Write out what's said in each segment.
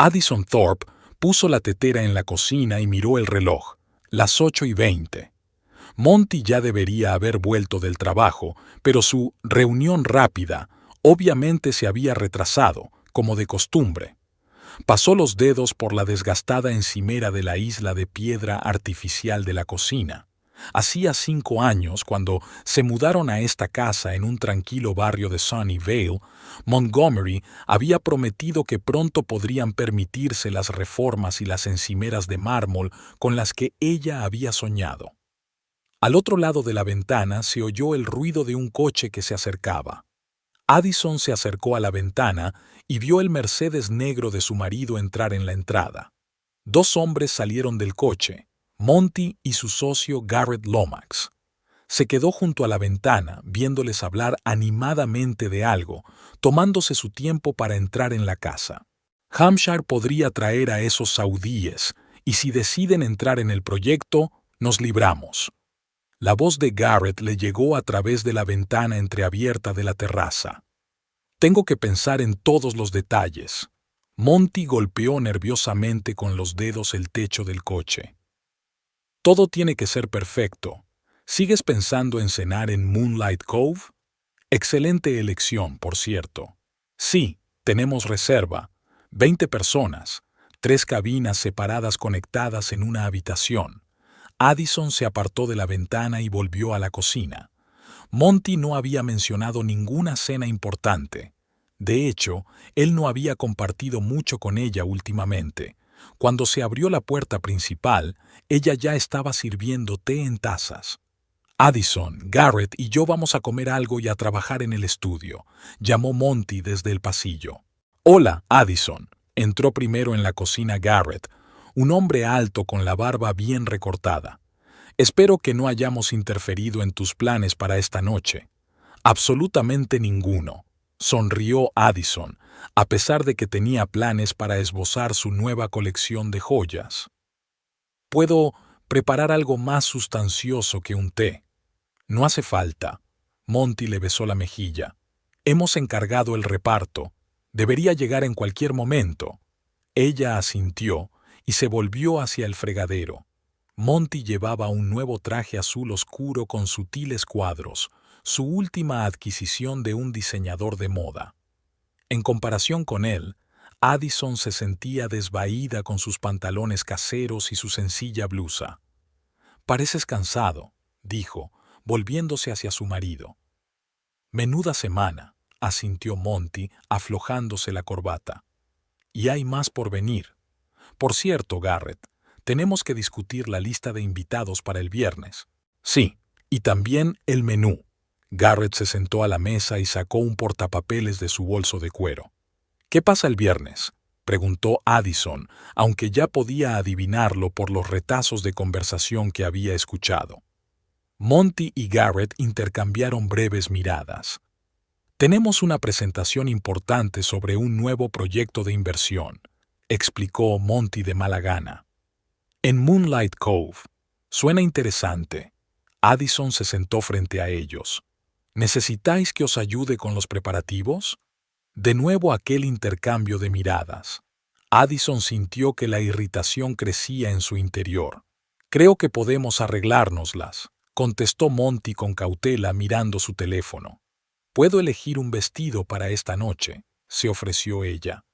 Addison Thorpe puso la tetera en la cocina y miró el reloj, las 8:20. Monty ya debería haber vuelto del trabajo, pero su reunión rápida obviamente se había retrasado, como de costumbre. Pasó los dedos por la desgastada encimera de la isla de piedra artificial de la cocina. Hacía 5 años, cuando se mudaron a esta casa en un tranquilo barrio de Sunnyvale, Montgomery había prometido que pronto podrían permitirse las reformas y las encimeras de mármol con las que ella había soñado. Al otro lado de la ventana se oyó el ruido de un coche que se acercaba. Addison se acercó a la ventana y vio el Mercedes negro de su marido entrar en la entrada. 2 hombres salieron del coche, Monty y su socio Garrett Lomax. Se quedó junto a la ventana, viéndoles hablar animadamente de algo, tomándose su tiempo para entrar en la casa. Hampshire podría traer a esos saudíes, y si deciden entrar en el proyecto, nos libramos. La voz de Garrett le llegó a través de la ventana entreabierta de la terraza. Tengo que pensar en todos los detalles. Monty golpeó nerviosamente con los dedos el techo del coche. Todo tiene que ser perfecto. ¿Sigues pensando en cenar en Moonlight Cove? Excelente elección, por cierto. Sí, tenemos reserva. 20 personas. 3 cabinas separadas conectadas en una habitación. Addison se apartó de la ventana y volvió a la cocina. Monty no había mencionado ninguna cena importante. De hecho, él no había compartido mucho con ella últimamente. Cuando se abrió la puerta principal, ella ya estaba sirviendo té en tazas. Addison, Garrett y yo vamos a comer algo y a trabajar en el estudio, llamó Monty desde el pasillo. Hola, Addison. Entró primero en la cocina Garrett, un hombre alto con la barba bien recortada. Espero que no hayamos interferido en tus planes para esta noche. Absolutamente ninguno, sonrió Addison, a pesar de que tenía planes para esbozar su nueva colección de joyas. Puedo preparar algo más sustancioso que un té. No hace falta. Monty le besó la mejilla. Hemos encargado el reparto. Debería llegar en cualquier momento. Ella asintió y se volvió hacia el fregadero. Monty llevaba un nuevo traje azul oscuro con sutiles cuadros, su última adquisición de un diseñador de moda. En comparación con él, Addison se sentía desvaída con sus pantalones caseros y su sencilla blusa. «Pareces cansado», dijo, volviéndose hacia su marido. «Menuda semana», asintió Monty, aflojándose la corbata. «Y hay más por venir. Por cierto, Garrett, tenemos que discutir la lista de invitados para el viernes». «Sí, y también el menú». Garrett se sentó a la mesa y sacó un portapapeles de su bolso de cuero. «¿Qué pasa el viernes?», preguntó Addison, aunque ya podía adivinarlo por los retazos de conversación que había escuchado. Monty y Garrett intercambiaron breves miradas. «Tenemos una presentación importante sobre un nuevo proyecto de inversión», explicó Monty de mala gana. «En Moonlight Cove. Suena interesante». Addison se sentó frente a ellos. «¿Necesitáis que os ayude con los preparativos?». De nuevo aquel intercambio de miradas. Addison sintió que la irritación crecía en su interior. «Creo que podemos arreglárnoslas», contestó Monty con cautela mirando su teléfono. «Puedo elegir un vestido para esta noche», se ofreció ella.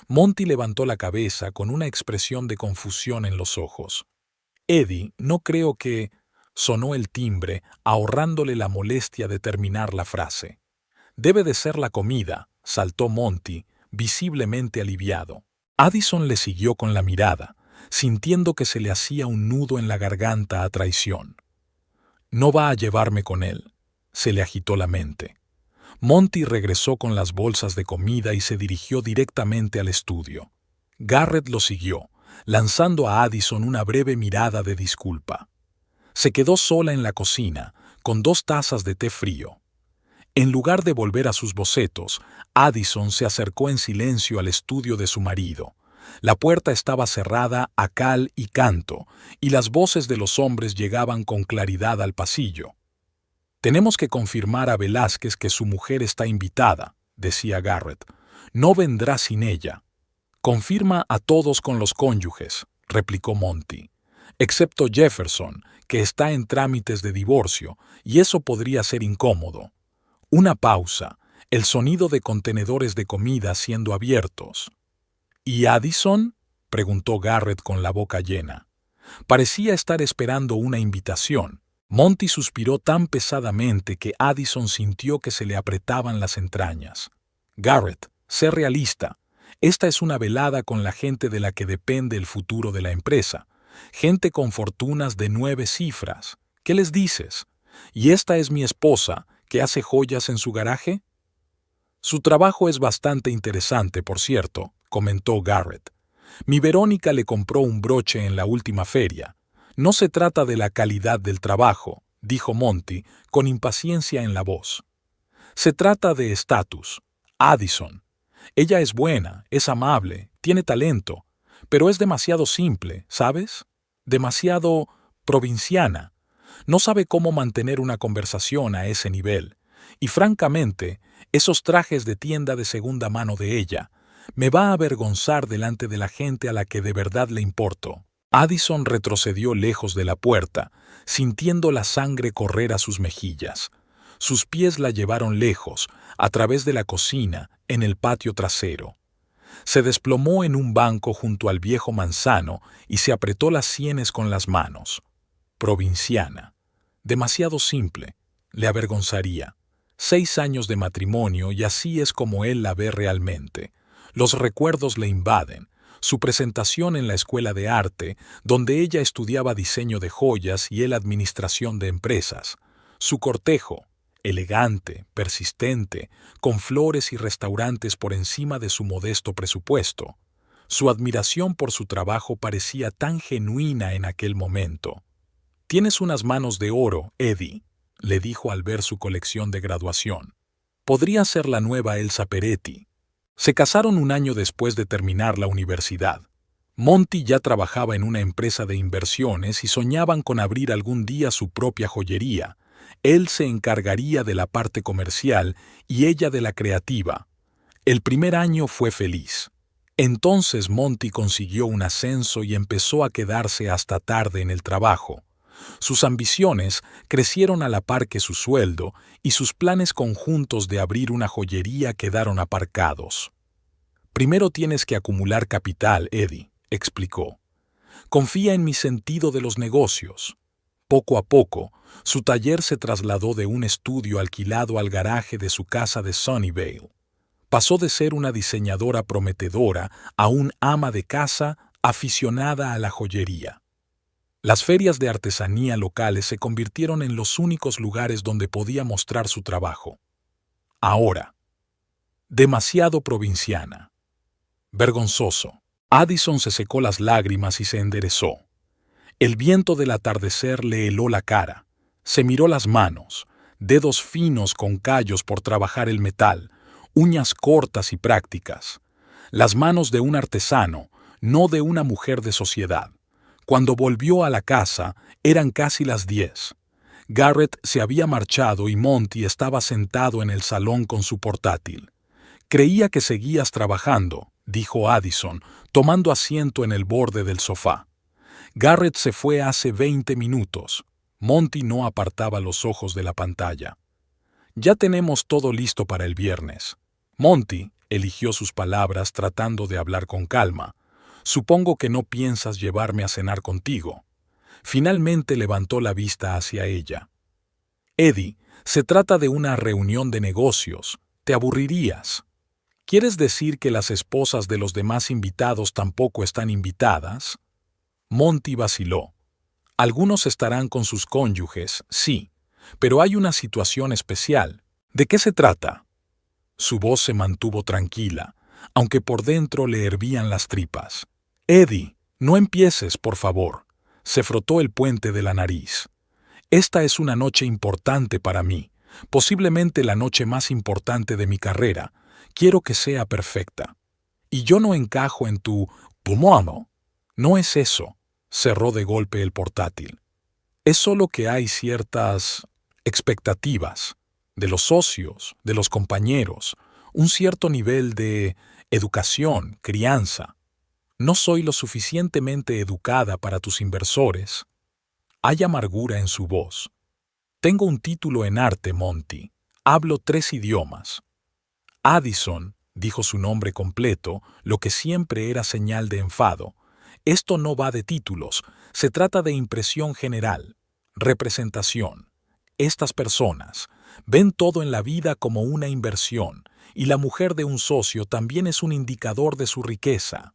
Monty levantó la cabeza con una expresión de confusión en los ojos. «Eddie, no creo que…», sonó el timbre, ahorrándole la molestia de terminar la frase. «Debe de ser la comida», saltó Monty, visiblemente aliviado. Addison le siguió con la mirada, sintiendo que se le hacía un nudo en la garganta a traición. «No va a llevarme con él», se le agitó la mente. Monty regresó con las bolsas de comida y se dirigió directamente al estudio. Garrett lo siguió, lanzando a Addison una breve mirada de disculpa. Se quedó sola en la cocina, con 2 tazas de té frío. En lugar de volver a sus bocetos, Addison se acercó en silencio al estudio de su marido. La puerta estaba cerrada a cal y canto, y las voces de los hombres llegaban con claridad al pasillo. «Tenemos que confirmar a Velázquez que su mujer está invitada», decía Garrett. «No vendrá sin ella». Confirma a todos con los cónyuges, replicó Monty, excepto Jefferson, que está en trámites de divorcio, y eso podría ser incómodo. Una pausa, el sonido de contenedores de comida siendo abiertos. ¿Y Addison?, preguntó Garrett con la boca llena. Parecía estar esperando una invitación. Monty suspiró tan pesadamente que Addison sintió que se le apretaban las entrañas. Garrett, sé realista. Esta es una velada con la gente de la que depende el futuro de la empresa. Gente con fortunas de 9 cifras. ¿Qué les dices? ¿Y esta es mi esposa, que hace joyas en su garaje? Su trabajo es bastante interesante, por cierto, comentó Garrett. Mi Verónica le compró un broche en la última feria. No se trata de la calidad del trabajo, dijo Monty, con impaciencia en la voz. Se trata de estatus. Addison. Ella es buena, es amable, tiene talento, pero es demasiado simple, ¿sabes? Demasiado provinciana. No sabe cómo mantener una conversación a ese nivel. Y francamente, esos trajes de tienda de segunda mano de ella me va a avergonzar delante de la gente a la que de verdad le importo. Addison retrocedió lejos de la puerta, sintiendo la sangre correr a sus mejillas. Sus pies la llevaron lejos, a través de la cocina, en el patio trasero. Se desplomó en un banco junto al viejo manzano y se apretó las sienes con las manos. Provinciana. Demasiado simple. Le avergonzaría. 6 años de matrimonio y así es como él la ve realmente. Los recuerdos le invaden. Su presentación en la escuela de arte, donde ella estudiaba diseño de joyas y él administración de empresas. Su cortejo, elegante, persistente, con flores y restaurantes por encima de su modesto presupuesto. Su admiración por su trabajo parecía tan genuina en aquel momento. «Tienes unas manos de oro, Eddie», le dijo al ver su colección de graduación. «Podría ser la nueva Elsa Peretti». Se casaron un año después de terminar la universidad. Monty ya trabajaba en una empresa de inversiones y soñaban con abrir algún día su propia joyería. Él se encargaría de la parte comercial y ella de la creativa. El primer año fue feliz. Entonces Monty consiguió un ascenso y empezó a quedarse hasta tarde en el trabajo. Sus ambiciones crecieron a la par que su sueldo y sus planes conjuntos de abrir una joyería quedaron aparcados. «Primero tienes que acumular capital, Eddie», explicó. «Confía en mi sentido de los negocios». Poco a poco, su taller se trasladó de un estudio alquilado al garaje de su casa de Sunnyvale. Pasó de ser una diseñadora prometedora a un ama de casa aficionada a la joyería. Las ferias de artesanía locales se convirtieron en los únicos lugares donde podía mostrar su trabajo. Ahora, demasiado provinciana. Vergonzoso. Addison se secó las lágrimas y se enderezó. El viento del atardecer le heló la cara. Se miró las manos, dedos finos con callos por trabajar el metal, uñas cortas y prácticas. Las manos de un artesano, no de una mujer de sociedad. Cuando volvió a la casa, eran casi las 10. Garrett se había marchado y Monty estaba sentado en el salón con su portátil. «Creía que seguías trabajando», dijo Addison, tomando asiento en el borde del sofá. Garrett se fue hace 20 minutos. Monty no apartaba los ojos de la pantalla. «Ya tenemos todo listo para el viernes». Monty eligió sus palabras tratando de hablar con calma. «Supongo que no piensas llevarme a cenar contigo». Finalmente levantó la vista hacia ella. «Eddie, se trata de una reunión de negocios. Te aburrirías». «¿Quieres decir que las esposas de los demás invitados tampoco están invitadas?» Monty vaciló. «Algunos estarán con sus cónyuges, sí, pero hay una situación especial. ¿De qué se trata?» Su voz se mantuvo tranquila, aunque por dentro le hervían las tripas. «Eddie, no empieces, por favor». Se frotó el puente de la nariz. «Esta es una noche importante para mí, posiblemente la noche más importante de mi carrera. Quiero que sea perfecta. Y yo no encajo en tu pulmón. No es eso». Cerró de golpe el portátil. «Es solo que hay ciertas expectativas, de los socios, de los compañeros, un cierto nivel de educación, crianza. No soy lo suficientemente educada para tus inversores. Hay amargura en su voz. Tengo un título en arte, Monty. Hablo 3 idiomas. Addison, dijo su nombre completo, lo que siempre era señal de enfado. Esto no va de títulos, se trata de impresión general, representación. Estas personas ven todo en la vida como una inversión, y la mujer de un socio también es un indicador de su riqueza.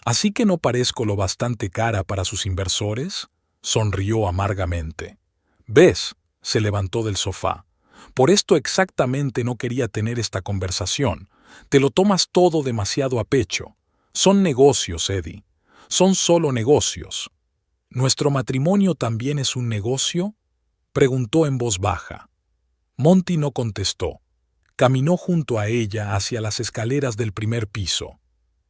¿Así que no parezco lo bastante cara para sus inversores? Sonrió amargamente. ¿Ves? Se levantó del sofá. Por esto exactamente no quería tener esta conversación. Te lo tomas todo demasiado a pecho. Son negocios, Eddie. Son solo negocios. ¿Nuestro matrimonio también es un negocio? Preguntó en voz baja. Monty no contestó. Caminó junto a ella hacia las escaleras del primer piso.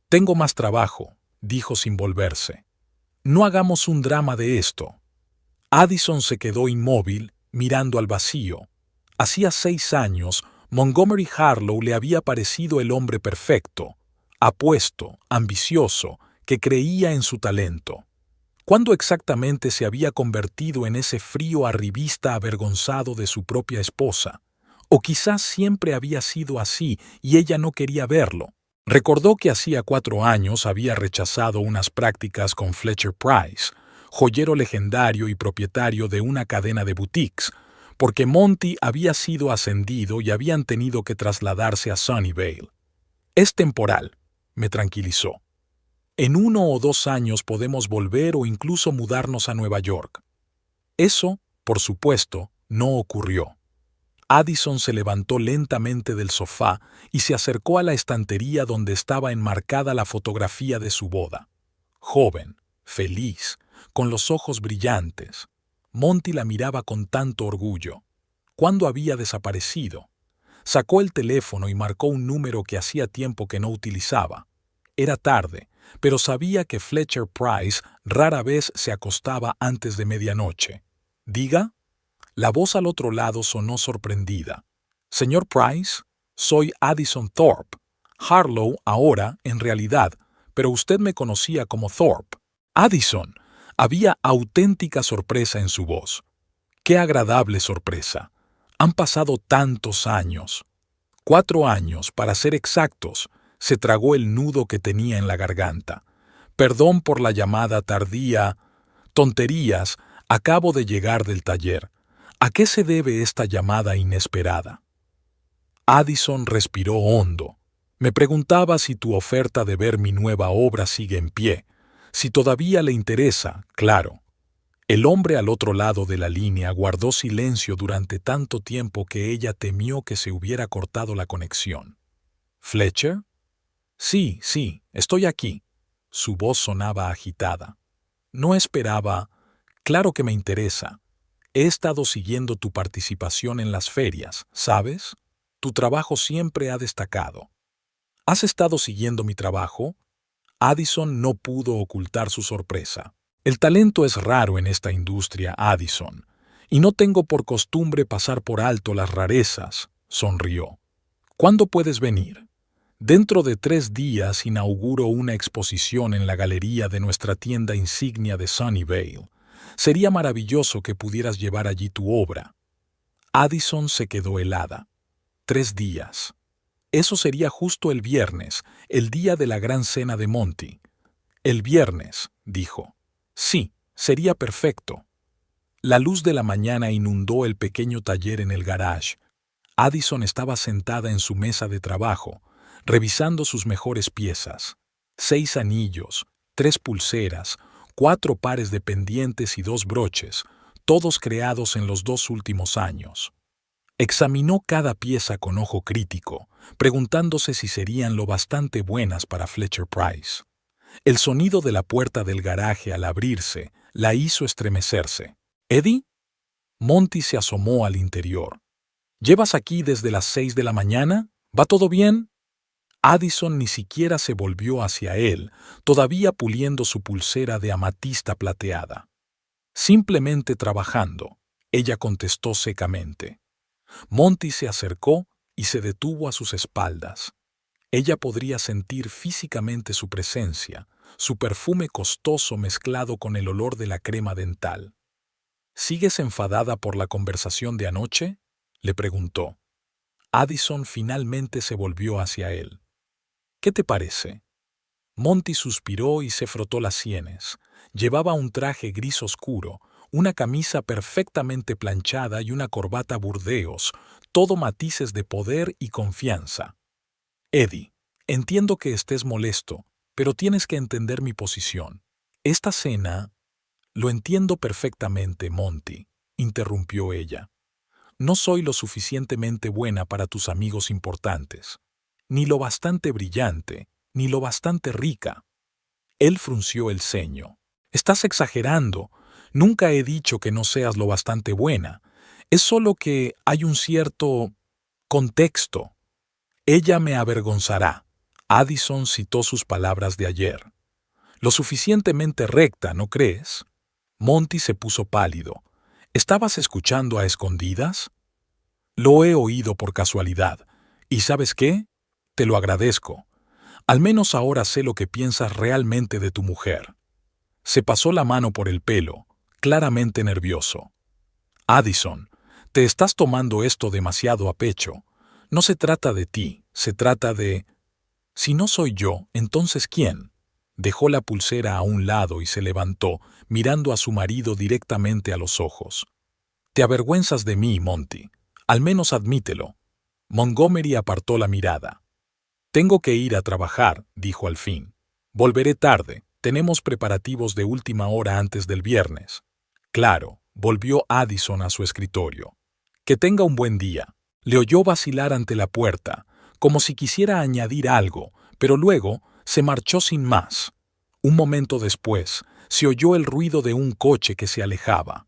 Tengo más trabajo, dijo sin volverse. No hagamos un drama de esto. Addison se quedó inmóvil, mirando al vacío. Hacía 6 años, Montgomery Harlow le había parecido el hombre perfecto, apuesto, ambicioso, que creía en su talento. ¿Cuándo exactamente se había convertido en ese frío arribista avergonzado de su propia esposa? O quizás siempre había sido así y ella no quería verlo. Recordó que hacía 4 años había rechazado unas prácticas con Fletcher Price, joyero legendario y propietario de una cadena de boutiques, porque Monty había sido ascendido y habían tenido que trasladarse a Sunnyvale. Es temporal, me tranquilizó. En 1 o 2 años podemos volver o incluso mudarnos a Nueva York. Eso, por supuesto, no ocurrió. Addison se levantó lentamente del sofá y se acercó a la estantería donde estaba enmarcada la fotografía de su boda. Joven, feliz, con los ojos brillantes. Monty la miraba con tanto orgullo. ¿Cuándo había desaparecido? Sacó el teléfono y marcó un número que hacía tiempo que no utilizaba. Era tarde, pero sabía que Fletcher Price rara vez se acostaba antes de medianoche. ¿Diga? La voz al otro lado sonó sorprendida. Señor Price, soy Addison Thorpe. Harlow ahora, en realidad, pero usted me conocía como Thorpe. Addison. Había auténtica sorpresa en su voz. ¡Qué agradable sorpresa! Han pasado tantos años. 4 años, para ser exactos. Se tragó el nudo que tenía en la garganta. Perdón por la llamada tardía. Tonterías, acabo de llegar del taller. ¿A qué se debe esta llamada inesperada? Addison respiró hondo. Me preguntaba si tu oferta de ver mi nueva obra sigue en pie. Si todavía le interesa, claro. El hombre al otro lado de la línea guardó silencio durante tanto tiempo que ella temió que se hubiera cortado la conexión. ¿Fletcher? Sí, estoy aquí. Su voz sonaba agitada. No esperaba. Claro que me interesa. He estado siguiendo tu participación en las ferias, ¿sabes? Tu trabajo siempre ha destacado. ¿Has estado siguiendo mi trabajo? Addison no pudo ocultar su sorpresa. El talento es raro en esta industria, Addison, y no tengo por costumbre pasar por alto las rarezas, sonrió. ¿Cuándo puedes venir? Dentro de 3 días inauguro una exposición en la galería de nuestra tienda insignia de Sunnyvale. Sería maravilloso que pudieras llevar allí tu obra. Addison se quedó helada. 3 días. Eso sería justo el viernes, el día de la gran cena de Monty. El viernes, dijo. Sí, sería perfecto. La luz de la mañana inundó el pequeño taller en el garage. Addison estaba sentada en su mesa de trabajo, revisando sus mejores piezas. 6 anillos, 3 pulseras, 4 pares de pendientes y 2 broches, todos creados en los 2 últimos años. Examinó cada pieza con ojo crítico, preguntándose si serían lo bastante buenas para Fletcher Price. El sonido de la puerta del garaje al abrirse la hizo estremecerse. ¿Eddie? Monty se asomó al interior. ¿Llevas aquí desde las 6 de la mañana? ¿Va todo bien? Addison ni siquiera se volvió hacia él, todavía puliendo su pulsera de amatista plateada. Simplemente trabajando, ella contestó secamente. Monty se acercó y se detuvo a sus espaldas. Ella podría sentir físicamente su presencia, su perfume costoso mezclado con el olor de la crema dental. ¿Sigues enfadada por la conversación de anoche?, le preguntó. Addison finalmente se volvió hacia él. ¿Qué te parece? Monty suspiró y se frotó las sienes. Llevaba un traje gris oscuro, una camisa perfectamente planchada y una corbata burdeos, todo matices de poder y confianza. Eddie, entiendo que estés molesto, pero tienes que entender mi posición. Esta cena... Lo entiendo perfectamente, Monty, interrumpió ella. No soy lo suficientemente buena para tus amigos importantes, ni lo bastante brillante, ni lo bastante rica. Él frunció el ceño. Estás exagerando. Nunca he dicho que no seas lo bastante buena. Es solo que hay un cierto contexto. Ella me avergonzará. Addison citó sus palabras de ayer. Lo suficientemente recta, ¿no crees? Monty se puso pálido. ¿Estabas escuchando a escondidas? Lo he oído por casualidad. ¿Y sabes qué? Te lo agradezco. Al menos ahora sé lo que piensas realmente de tu mujer. Se pasó la mano por el pelo, claramente nervioso. Addison, te estás tomando esto demasiado a pecho. No se trata de ti, se trata de... Si no soy yo, entonces ¿quién? Dejó la pulsera a un lado y se levantó, mirando a su marido directamente a los ojos. Te avergüenzas de mí, Monty. Al menos admítelo. Montgomery apartó la mirada. Tengo que ir a trabajar, dijo al fin. Volveré tarde. Tenemos preparativos de última hora antes del viernes. Claro, volvió Addison a su escritorio. Que tenga un buen día. Le oyó vacilar ante la puerta, como si quisiera añadir algo, pero luego se marchó sin más. Un momento después, se oyó el ruido de un coche que se alejaba.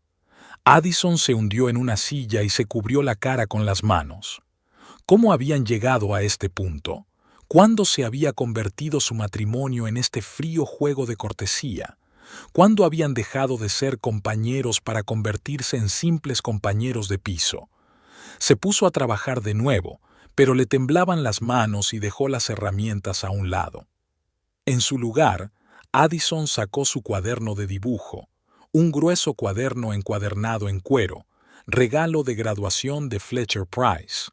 Addison se hundió en una silla y se cubrió la cara con las manos. ¿Cómo habían llegado a este punto? ¿Cuándo se había convertido su matrimonio en este frío juego de cortesía? ¿Cuándo habían dejado de ser compañeros para convertirse en simples compañeros de piso? Se puso a trabajar de nuevo, pero le temblaban las manos y dejó las herramientas a un lado. En su lugar, Addison sacó su cuaderno de dibujo, un grueso cuaderno encuadernado en cuero, regalo de graduación de Fletcher Price.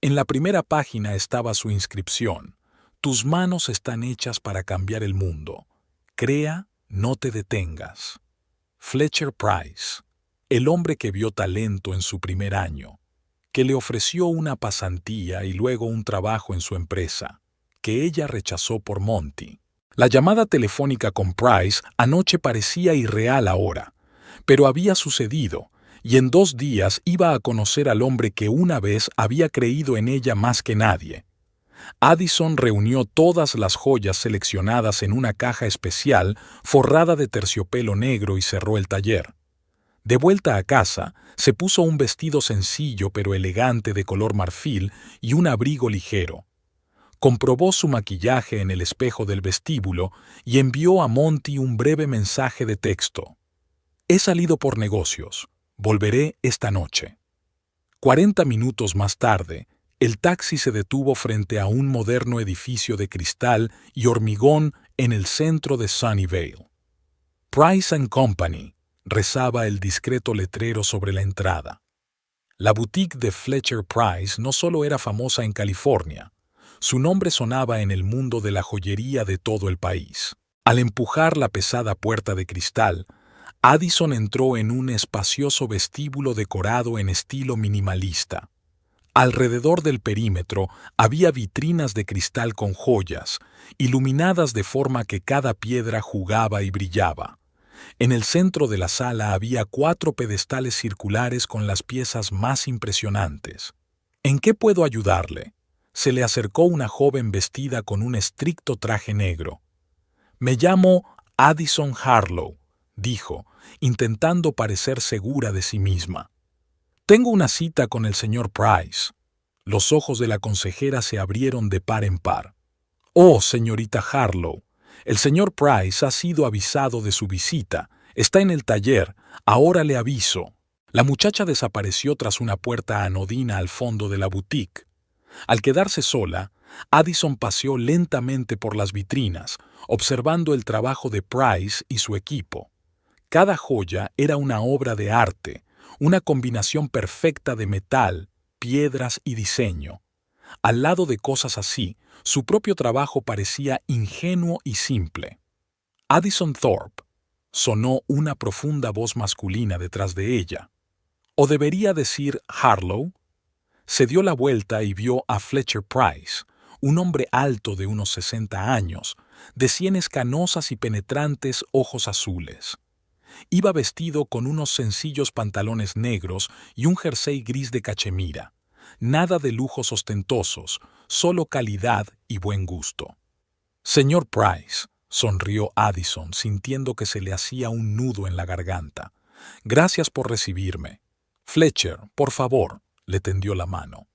En la primera página estaba su inscripción: Tus manos están hechas para cambiar el mundo. Crea, no te detengas. Fletcher Price, el hombre que vio talento en su primer año, que le ofreció una pasantía y luego un trabajo en su empresa, que ella rechazó por Monty. La llamada telefónica con Price anoche parecía irreal ahora, pero había sucedido, y en 2 días iba a conocer al hombre que una vez había creído en ella más que nadie. Addison reunió todas las joyas seleccionadas en una caja especial forrada de terciopelo negro y cerró el taller. De vuelta a casa, se puso un vestido sencillo pero elegante de color marfil y un abrigo ligero. Comprobó su maquillaje en el espejo del vestíbulo y envió a Monty un breve mensaje de texto. He salido por negocios. Volveré esta noche. 40 minutos más tarde, el taxi se detuvo frente a un moderno edificio de cristal y hormigón en el centro de Sunnyvale. Price & Company, rezaba el discreto letrero sobre la entrada. La boutique de Fletcher Price no solo era famosa en California, su nombre sonaba en el mundo de la joyería de todo el país. Al empujar la pesada puerta de cristal, Addison entró en un espacioso vestíbulo decorado en estilo minimalista. Alrededor del perímetro había vitrinas de cristal con joyas, iluminadas de forma que cada piedra jugaba y brillaba. En el centro de la sala había 4 pedestales circulares con las piezas más impresionantes. ¿En qué puedo ayudarle? Se le acercó una joven vestida con un estricto traje negro. Me llamo Addison Harlow, dijo, intentando parecer segura de sí misma. Tengo una cita con el señor Price. Los ojos de la consejera se abrieron de par en par. Oh, señorita Harlow, el señor Price ha sido avisado de su visita. Está en el taller. Ahora le aviso. La muchacha desapareció tras una puerta anodina al fondo de la boutique. Al quedarse sola, Addison paseó lentamente por las vitrinas, observando el trabajo de Price y su equipo. Cada joya era una obra de arte, una combinación perfecta de metal, piedras y diseño. Al lado de cosas así, su propio trabajo parecía ingenuo y simple. Addison Thorpe, sonó una profunda voz masculina detrás de ella. ¿O debería decir Harlow? Se dio la vuelta y vio a Fletcher Price, un hombre alto de unos 60 años, de sienes canosas y penetrantes ojos azules. Iba vestido con unos sencillos pantalones negros y un jersey gris de cachemira. Nada de lujos ostentosos, solo calidad y buen gusto. Señor Price, sonrió Addison, sintiendo que se le hacía un nudo en la garganta. Gracias por recibirme. Fletcher, por favor, le tendió la mano.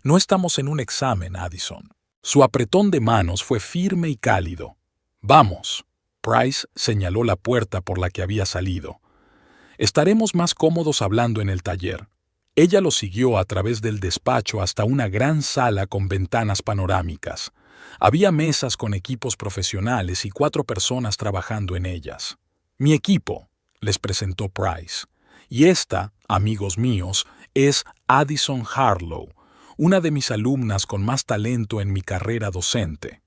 No estamos en un examen, Addison. Su apretón de manos fue firme y cálido. Vamos. Price señaló la puerta por la que había salido. Estaremos más cómodos hablando en el taller. Ella lo siguió a través del despacho hasta una gran sala con ventanas panorámicas. Había mesas con equipos profesionales y 4 personas trabajando en ellas. Mi equipo, les presentó Price. Y esta, amigos míos, es Addison Harlow, una de mis alumnas con más talento en mi carrera docente.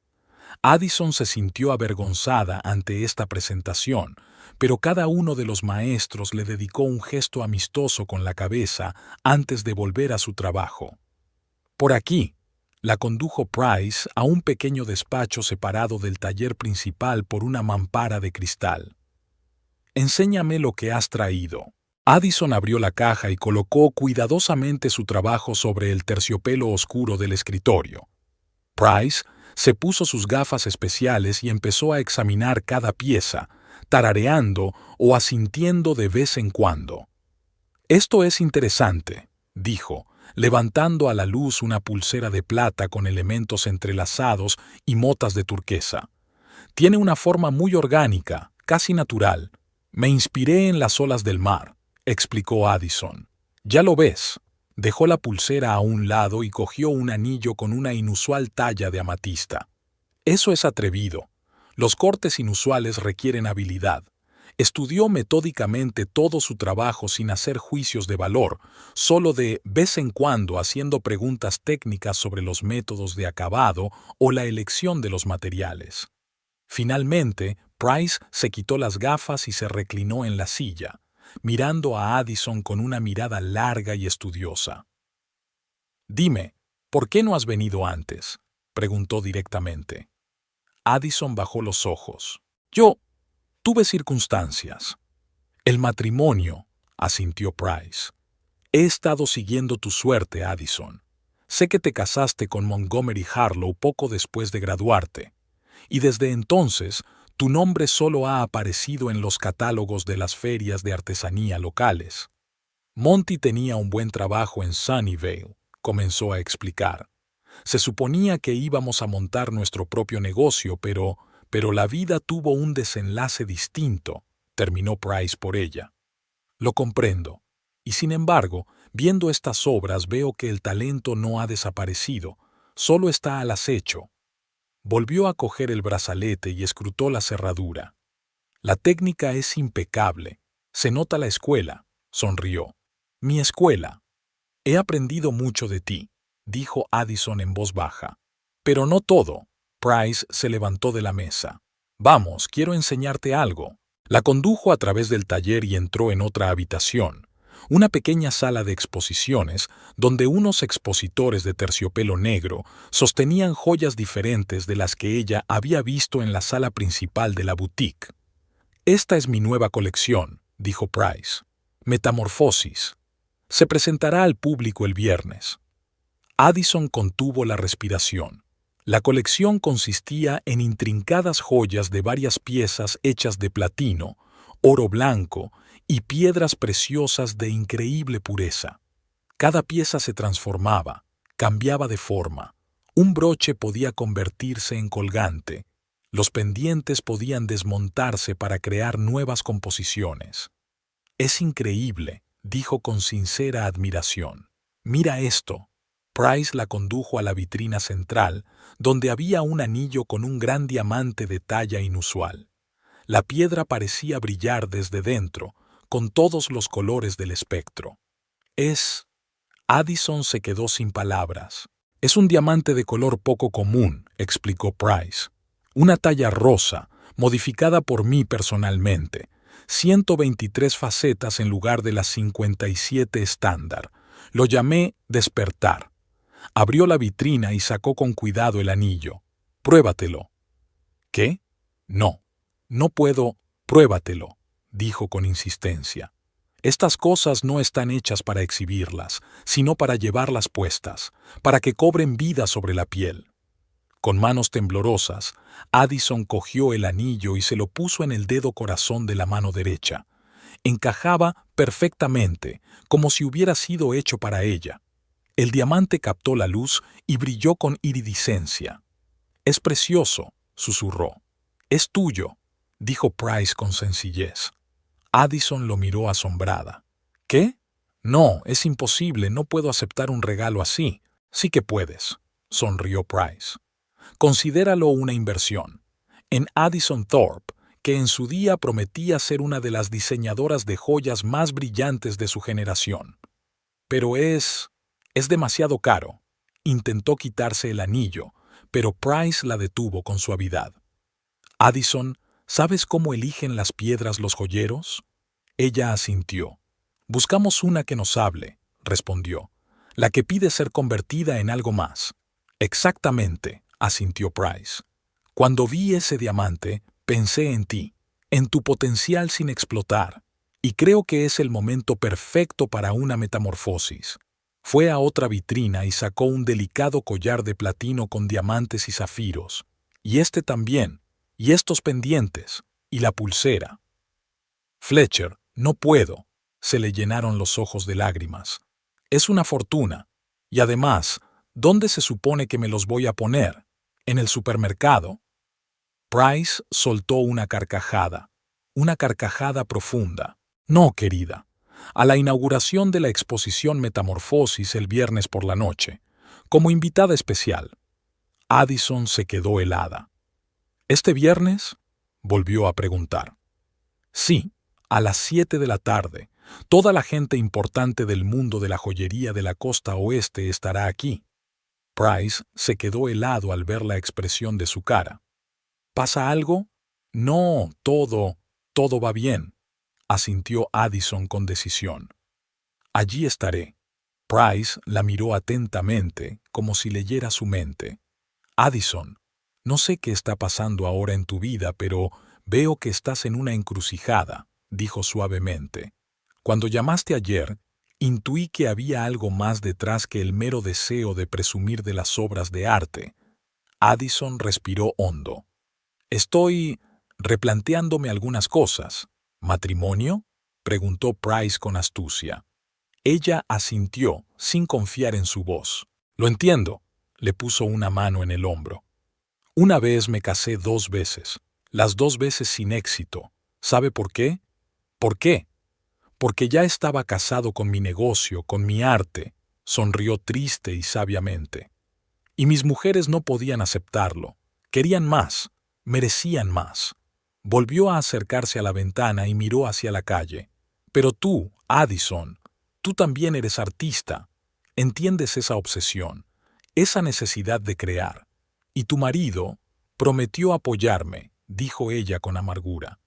Addison se sintió avergonzada ante esta presentación, pero cada uno de los maestros le dedicó un gesto amistoso con la cabeza antes de volver a su trabajo. Por aquí, la condujo Price a un pequeño despacho separado del taller principal por una mampara de cristal. Enséñame lo que has traído. Addison abrió la caja y colocó cuidadosamente su trabajo sobre el terciopelo oscuro del escritorio. Price se puso sus gafas especiales y empezó a examinar cada pieza, tarareando o asintiendo de vez en cuando. Esto es interesante, dijo, levantando a la luz una pulsera de plata con elementos entrelazados y motas de turquesa. Tiene una forma muy orgánica, casi natural. Me inspiré en las olas del mar, explicó Addison. Ya lo ves. Dejó la pulsera a un lado y cogió un anillo con una inusual talla de amatista. Eso es atrevido. Los cortes inusuales requieren habilidad. Estudió metódicamente todo su trabajo sin hacer juicios de valor, solo de vez en cuando haciendo preguntas técnicas sobre los métodos de acabado o la elección de los materiales. Finalmente, Price se quitó las gafas y se reclinó en la silla, mirando a Addison con una mirada larga y estudiosa. «Dime, ¿por qué no has venido antes?», preguntó directamente. Addison bajó los ojos. «Yo tuve circunstancias». «El matrimonio», asintió Price. «He estado siguiendo tu suerte, Addison. Sé que te casaste con Montgomery Harlow poco después de graduarte, y desde entonces tu nombre solo ha aparecido en los catálogos de las ferias de artesanía locales. Monty tenía un buen trabajo en Sunnyvale», comenzó a explicar. «Se suponía que íbamos a montar nuestro propio negocio, pero la vida tuvo un desenlace distinto», terminó Price por ella. «Lo comprendo. Y sin embargo, viendo estas obras veo que el talento no ha desaparecido, solo está al acecho». Volvió a coger el brazalete y escrutó la cerradura. «La técnica es impecable. Se nota la escuela», sonrió. «Mi escuela. He aprendido mucho de ti», dijo Addison en voz baja. «Pero no todo». Price se levantó de la mesa. «Vamos, quiero enseñarte algo». La condujo a través del taller y entró en otra habitación, una pequeña sala de exposiciones donde unos expositores de terciopelo negro sostenían joyas diferentes de las que ella había visto en la sala principal de la boutique. «Esta es mi nueva colección», dijo Price. «Metamorfosis. Se presentará al público el viernes». Addison contuvo la respiración. La colección consistía en intrincadas joyas de varias piezas hechas de platino, oro blanco y piedras preciosas de increíble pureza. Cada pieza se transformaba, cambiaba de forma. Un broche podía convertirse en colgante. Los pendientes podían desmontarse para crear nuevas composiciones. «Es increíble», dijo con sincera admiración. «Mira esto». Price la condujo a la vitrina central, donde había un anillo con un gran diamante de talla inusual. La piedra parecía brillar desde dentro, con todos los colores del espectro. Addison se quedó sin palabras. Es un diamante de color poco común, explicó Price. Una talla rosa, modificada por mí personalmente. 123 facetas en lugar de las 57 estándar. Lo llamé despertar. Abrió la vitrina y sacó con cuidado el anillo. Pruébatelo. ¿Qué? No. No puedo. Pruébatelo, dijo con insistencia. Estas cosas no están hechas para exhibirlas, sino para llevarlas puestas, para que cobren vida sobre la piel. Con manos temblorosas, Addison cogió el anillo y se lo puso en el dedo corazón de la mano derecha. Encajaba perfectamente, como si hubiera sido hecho para ella. El diamante captó la luz y brilló con iridiscencia. «Es precioso», susurró. «Es tuyo», dijo Price con sencillez. Addison lo miró asombrada. «¿Qué? No, es imposible, no puedo aceptar un regalo así». «Sí que puedes», sonrió Price. «Considéralo una inversión. En Addison Thorpe, que en su día prometía ser una de las diseñadoras de joyas más brillantes de su generación. Pero es demasiado caro». Intentó quitarse el anillo, pero Price la detuvo con suavidad. «Addison, ¿sabes cómo eligen las piedras los joyeros?» Ella asintió. «Buscamos una que nos hable», respondió. «La que pide ser convertida en algo más». «Exactamente», asintió Price. «Cuando vi ese diamante, pensé en ti, en tu potencial sin explotar, y creo que es el momento perfecto para una metamorfosis». Fue a otra vitrina y sacó un delicado collar de platino con diamantes y zafiros. «Y este también, y estos pendientes, y la pulsera». «Fletcher, no puedo», se le llenaron los ojos de lágrimas. «Es una fortuna. Y además, ¿dónde se supone que me los voy a poner? ¿En el supermercado?» Price soltó una carcajada profunda. «No, querida. A la inauguración de la exposición Metamorfosis el viernes por la noche, como invitada especial». Addison se quedó helada. «¿Este viernes?», volvió a preguntar. «Sí, a las 7 de la tarde. Toda la gente importante del mundo de la joyería de la costa oeste estará aquí». Price se quedó helado al ver la expresión de su cara. «¿Pasa algo?» «No, todo va bien», asintió Addison con decisión. «Allí estaré». Price la miró atentamente, como si leyera su mente. «Addison, no sé qué está pasando ahora en tu vida, pero veo que estás en una encrucijada», dijo suavemente. «Cuando llamaste ayer, intuí que había algo más detrás que el mero deseo de presumir de las obras de arte». Addison respiró hondo. «Estoy replanteándome algunas cosas». «¿Matrimonio?», preguntó Price con astucia. Ella asintió, sin confiar en su voz. «Lo entiendo», le puso una mano en el hombro. «Una vez me casé 2 veces, las 2 veces sin éxito. ¿Sabe por qué?» «¿Por qué?» «Porque ya estaba casado con mi negocio, con mi arte», sonrió triste y sabiamente. «Y mis mujeres no podían aceptarlo. Querían más, merecían más». Volvió a acercarse a la ventana y miró hacia la calle. «Pero tú, Addison, tú también eres artista. Entiendes esa obsesión, esa necesidad de crear. Y tu marido prometió apoyarme», dijo ella con amargura.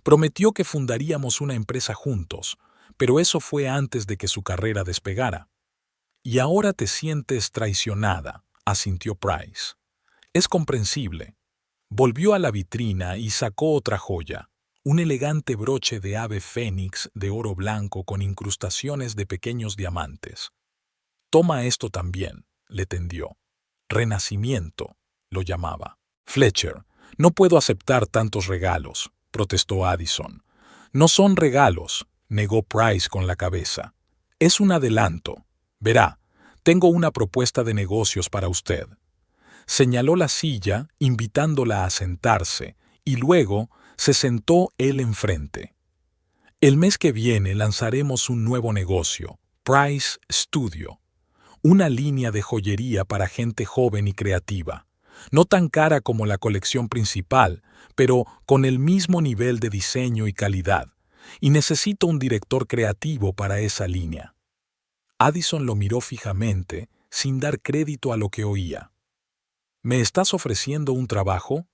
«Prometió que fundaríamos una empresa juntos, pero eso fue antes de que su carrera despegara». «Y ahora te sientes traicionada», asintió Price. «Es comprensible». Volvió a la vitrina y sacó otra joya, un elegante broche de ave fénix de oro blanco con incrustaciones de pequeños diamantes. «Toma esto también», le tendió. «Renacimiento», lo llamaba. «Fletcher, no puedo aceptar tantos regalos», protestó Addison. «No son regalos», negó Price con la cabeza. «Es un adelanto. Verá, tengo una propuesta de negocios para usted». Señaló la silla, invitándola a sentarse, y luego se sentó él enfrente. «El mes que viene lanzaremos un nuevo negocio, Price Studio. Una línea de joyería para gente joven y creativa. No tan cara como la colección principal, pero con el mismo nivel de diseño y calidad. Y necesito un director creativo para esa línea. Addison lo miró fijamente, sin dar crédito a lo que oía. ¿Me estás ofreciendo un trabajo?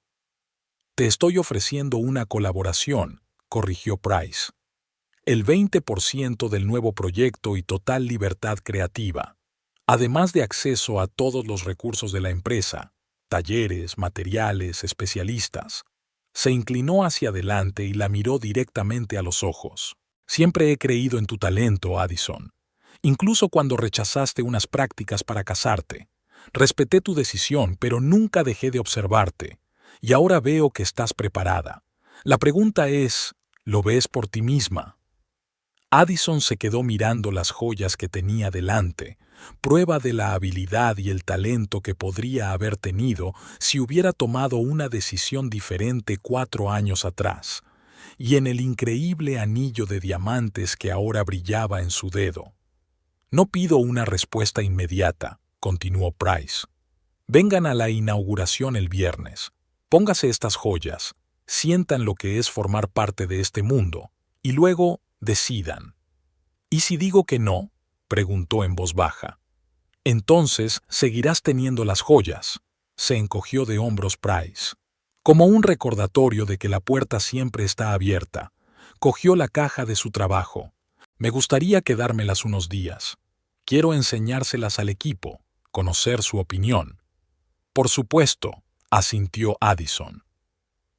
Te estoy ofreciendo una colaboración, corrigió Price. El 20% del nuevo proyecto y total libertad creativa. Además de acceso a todos los recursos de la empresa, talleres, materiales, especialistas. Se inclinó hacia adelante y la miró directamente a los ojos. Siempre he creído en tu talento, Addison. Incluso cuando rechazaste unas prácticas para casarte. Respeté tu decisión, pero nunca dejé de observarte. Y ahora veo que estás preparada. La pregunta es, ¿lo ves por ti misma? Addison se quedó mirando las joyas que tenía delante, prueba de la habilidad y el talento que podría haber tenido si hubiera tomado una decisión diferente 4 años atrás, y en el increíble anillo de diamantes que ahora brillaba en su dedo. No pido una respuesta inmediata, continuó Price. Vengan a la inauguración el viernes, póngase estas joyas, sientan lo que es formar parte de este mundo, y luego decidan. ¿Y si digo que no? Preguntó en voz baja. Entonces seguirás teniendo las joyas. Se encogió de hombros Price. Como un recordatorio de que la puerta siempre está abierta, cogió la caja de su trabajo. Me gustaría quedármelas unos días. Quiero enseñárselas al equipo, conocer su opinión. Por supuesto, asintió Addison.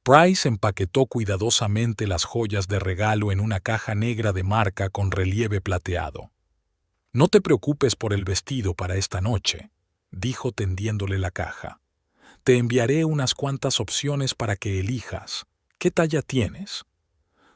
Price empaquetó cuidadosamente las joyas de regalo en una caja negra de marca con relieve plateado. No te preocupes por el vestido para esta noche, dijo tendiéndole la caja. Te enviaré unas cuantas opciones para que elijas. ¿Qué talla tienes?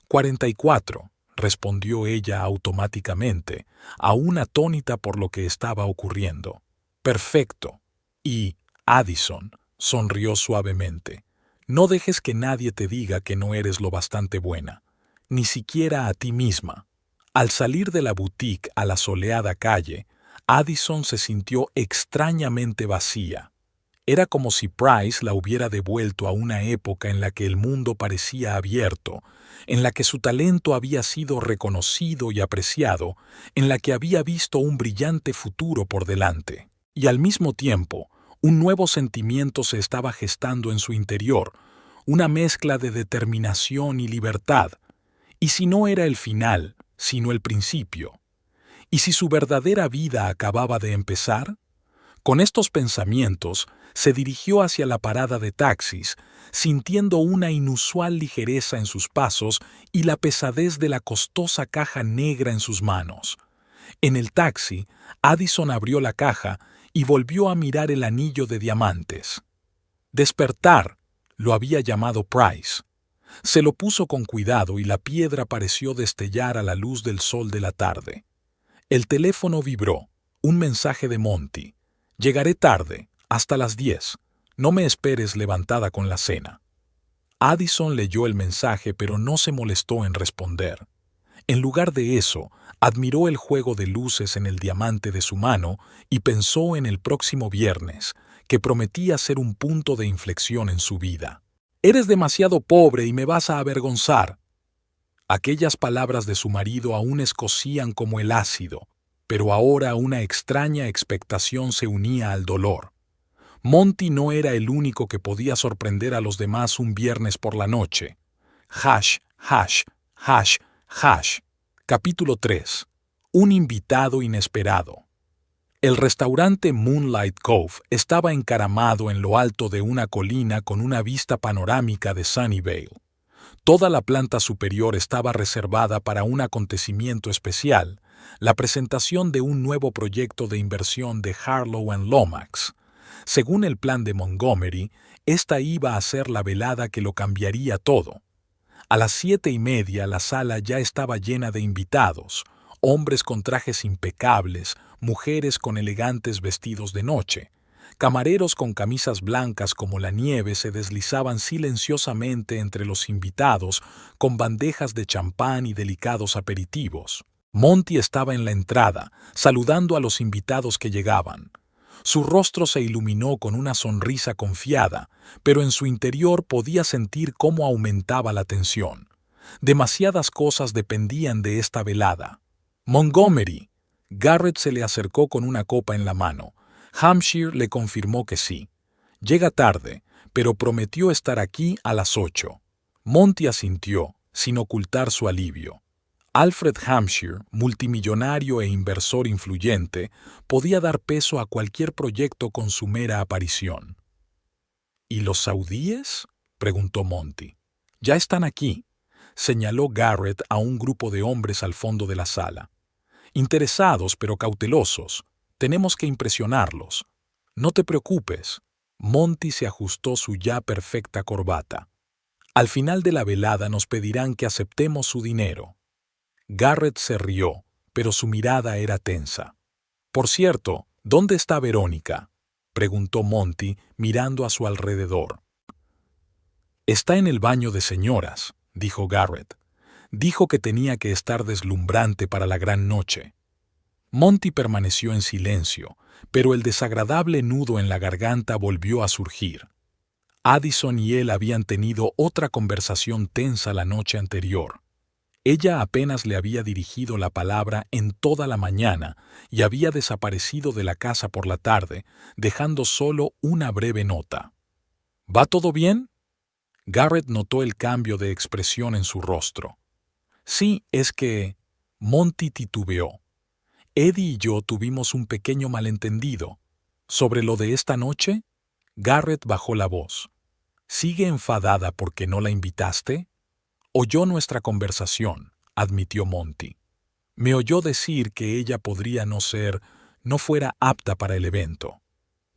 44, respondió ella automáticamente, aún atónita por lo que estaba ocurriendo. Perfecto. Y, Addison, sonrió suavemente. No dejes que nadie te diga que no eres lo bastante buena, ni siquiera a ti misma. Al salir de la boutique a la soleada calle, Addison se sintió extrañamente vacía. Era como si Price la hubiera devuelto a una época en la que el mundo parecía abierto, en la que su talento había sido reconocido y apreciado, en la que había visto un brillante futuro por delante. Y al mismo tiempo, un nuevo sentimiento se estaba gestando en su interior, una mezcla de determinación y libertad. ¿Y si no era el final, sino el principio? ¿Y si su verdadera vida acababa de empezar? Con estos pensamientos, se dirigió hacia la parada de taxis, sintiendo una inusual ligereza en sus pasos y la pesadez de la costosa caja negra en sus manos. En el taxi, Addison abrió la caja y volvió a mirar el anillo de diamantes. Despertar, lo había llamado Price. Se lo puso con cuidado y la piedra pareció destellar a la luz del sol de la tarde. El teléfono vibró. Un mensaje de Monty. Llegaré tarde, hasta las 10. No me esperes levantada con la cena. Addison leyó el mensaje, pero no se molestó en responder. En lugar de eso, admiró el juego de luces en el diamante de su mano y pensó en el próximo viernes, que prometía ser un punto de inflexión en su vida. «Eres demasiado pobre y me vas a avergonzar». Aquellas palabras de su marido aún escocían como el ácido, pero ahora una extraña expectación se unía al dolor. Monty no era el único que podía sorprender a los demás un viernes por la noche. Hash, hash, hash, hash. Capítulo 3. Un invitado inesperado. El restaurante Moonlight Cove estaba encaramado en lo alto de una colina con una vista panorámica de Sunnyvale. Toda la planta superior estaba reservada para un acontecimiento especial, la presentación de un nuevo proyecto de inversión de Harlow & Lomax. Según el plan de Montgomery, esta iba a ser la velada que lo cambiaría todo. A las 7:30 la sala ya estaba llena de invitados, hombres con trajes impecables, mujeres con elegantes vestidos de noche. Camareros con camisas blancas como la nieve se deslizaban silenciosamente entre los invitados con bandejas de champán y delicados aperitivos. Monty estaba en la entrada, saludando a los invitados que llegaban. Su rostro se iluminó con una sonrisa confiada, pero en su interior podía sentir cómo aumentaba la tensión. Demasiadas cosas dependían de esta velada. Montgomery. Garrett se le acercó con una copa en la mano. Hampshire le confirmó que sí. Llega tarde, pero prometió estar aquí a las 8. Monty asintió, sin ocultar su alivio. Alfred Hampshire, multimillonario e inversor influyente, podía dar peso a cualquier proyecto con su mera aparición. ¿Y los saudíes?, preguntó Monty. Ya están aquí, señaló Garrett a un grupo de hombres al fondo de la sala. Interesados pero cautelosos. Tenemos que impresionarlos. No te preocupes. Monty se ajustó su ya perfecta corbata. Al final de la velada nos pedirán que aceptemos su dinero. Garrett se rió, pero su mirada era tensa. Por cierto, ¿dónde está Verónica?, preguntó Monty, mirando a su alrededor. Está en el baño de señoras, dijo Garrett. Dijo que tenía que estar deslumbrante para la gran noche. Monty permaneció en silencio, pero el desagradable nudo en la garganta volvió a surgir. Addison y él habían tenido otra conversación tensa la noche anterior. Ella apenas le había dirigido la palabra en toda la mañana y había desaparecido de la casa por la tarde, dejando solo una breve nota. ¿Va todo bien? Garrett notó el cambio de expresión en su rostro. Sí, es que... Monty titubeó. Eddie y yo tuvimos un pequeño malentendido. ¿Sobre lo de esta noche? Garrett bajó la voz. ¿Sigue enfadada porque no la invitaste? Oyó nuestra conversación, admitió Monty. Me oyó decir que ella podría no fuera apta para el evento.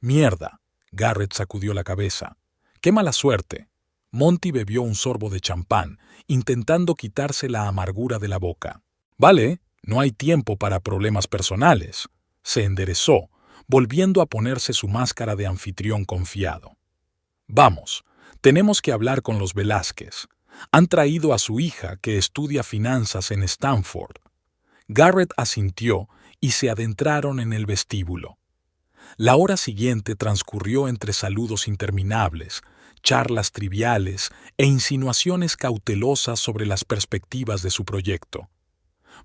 Mierda, Garrett sacudió la cabeza. ¡Qué mala suerte! Monty bebió un sorbo de champán, intentando quitarse la amargura de la boca. Vale, no hay tiempo para problemas personales. Se enderezó, volviendo a ponerse su máscara de anfitrión confiado. Vamos, tenemos que hablar con los Velázquez. Han traído a su hija, que estudia finanzas en Stanford. Garrett asintió y se adentraron en el vestíbulo. La hora siguiente transcurrió entre saludos interminables, charlas triviales e insinuaciones cautelosas sobre las perspectivas de su proyecto.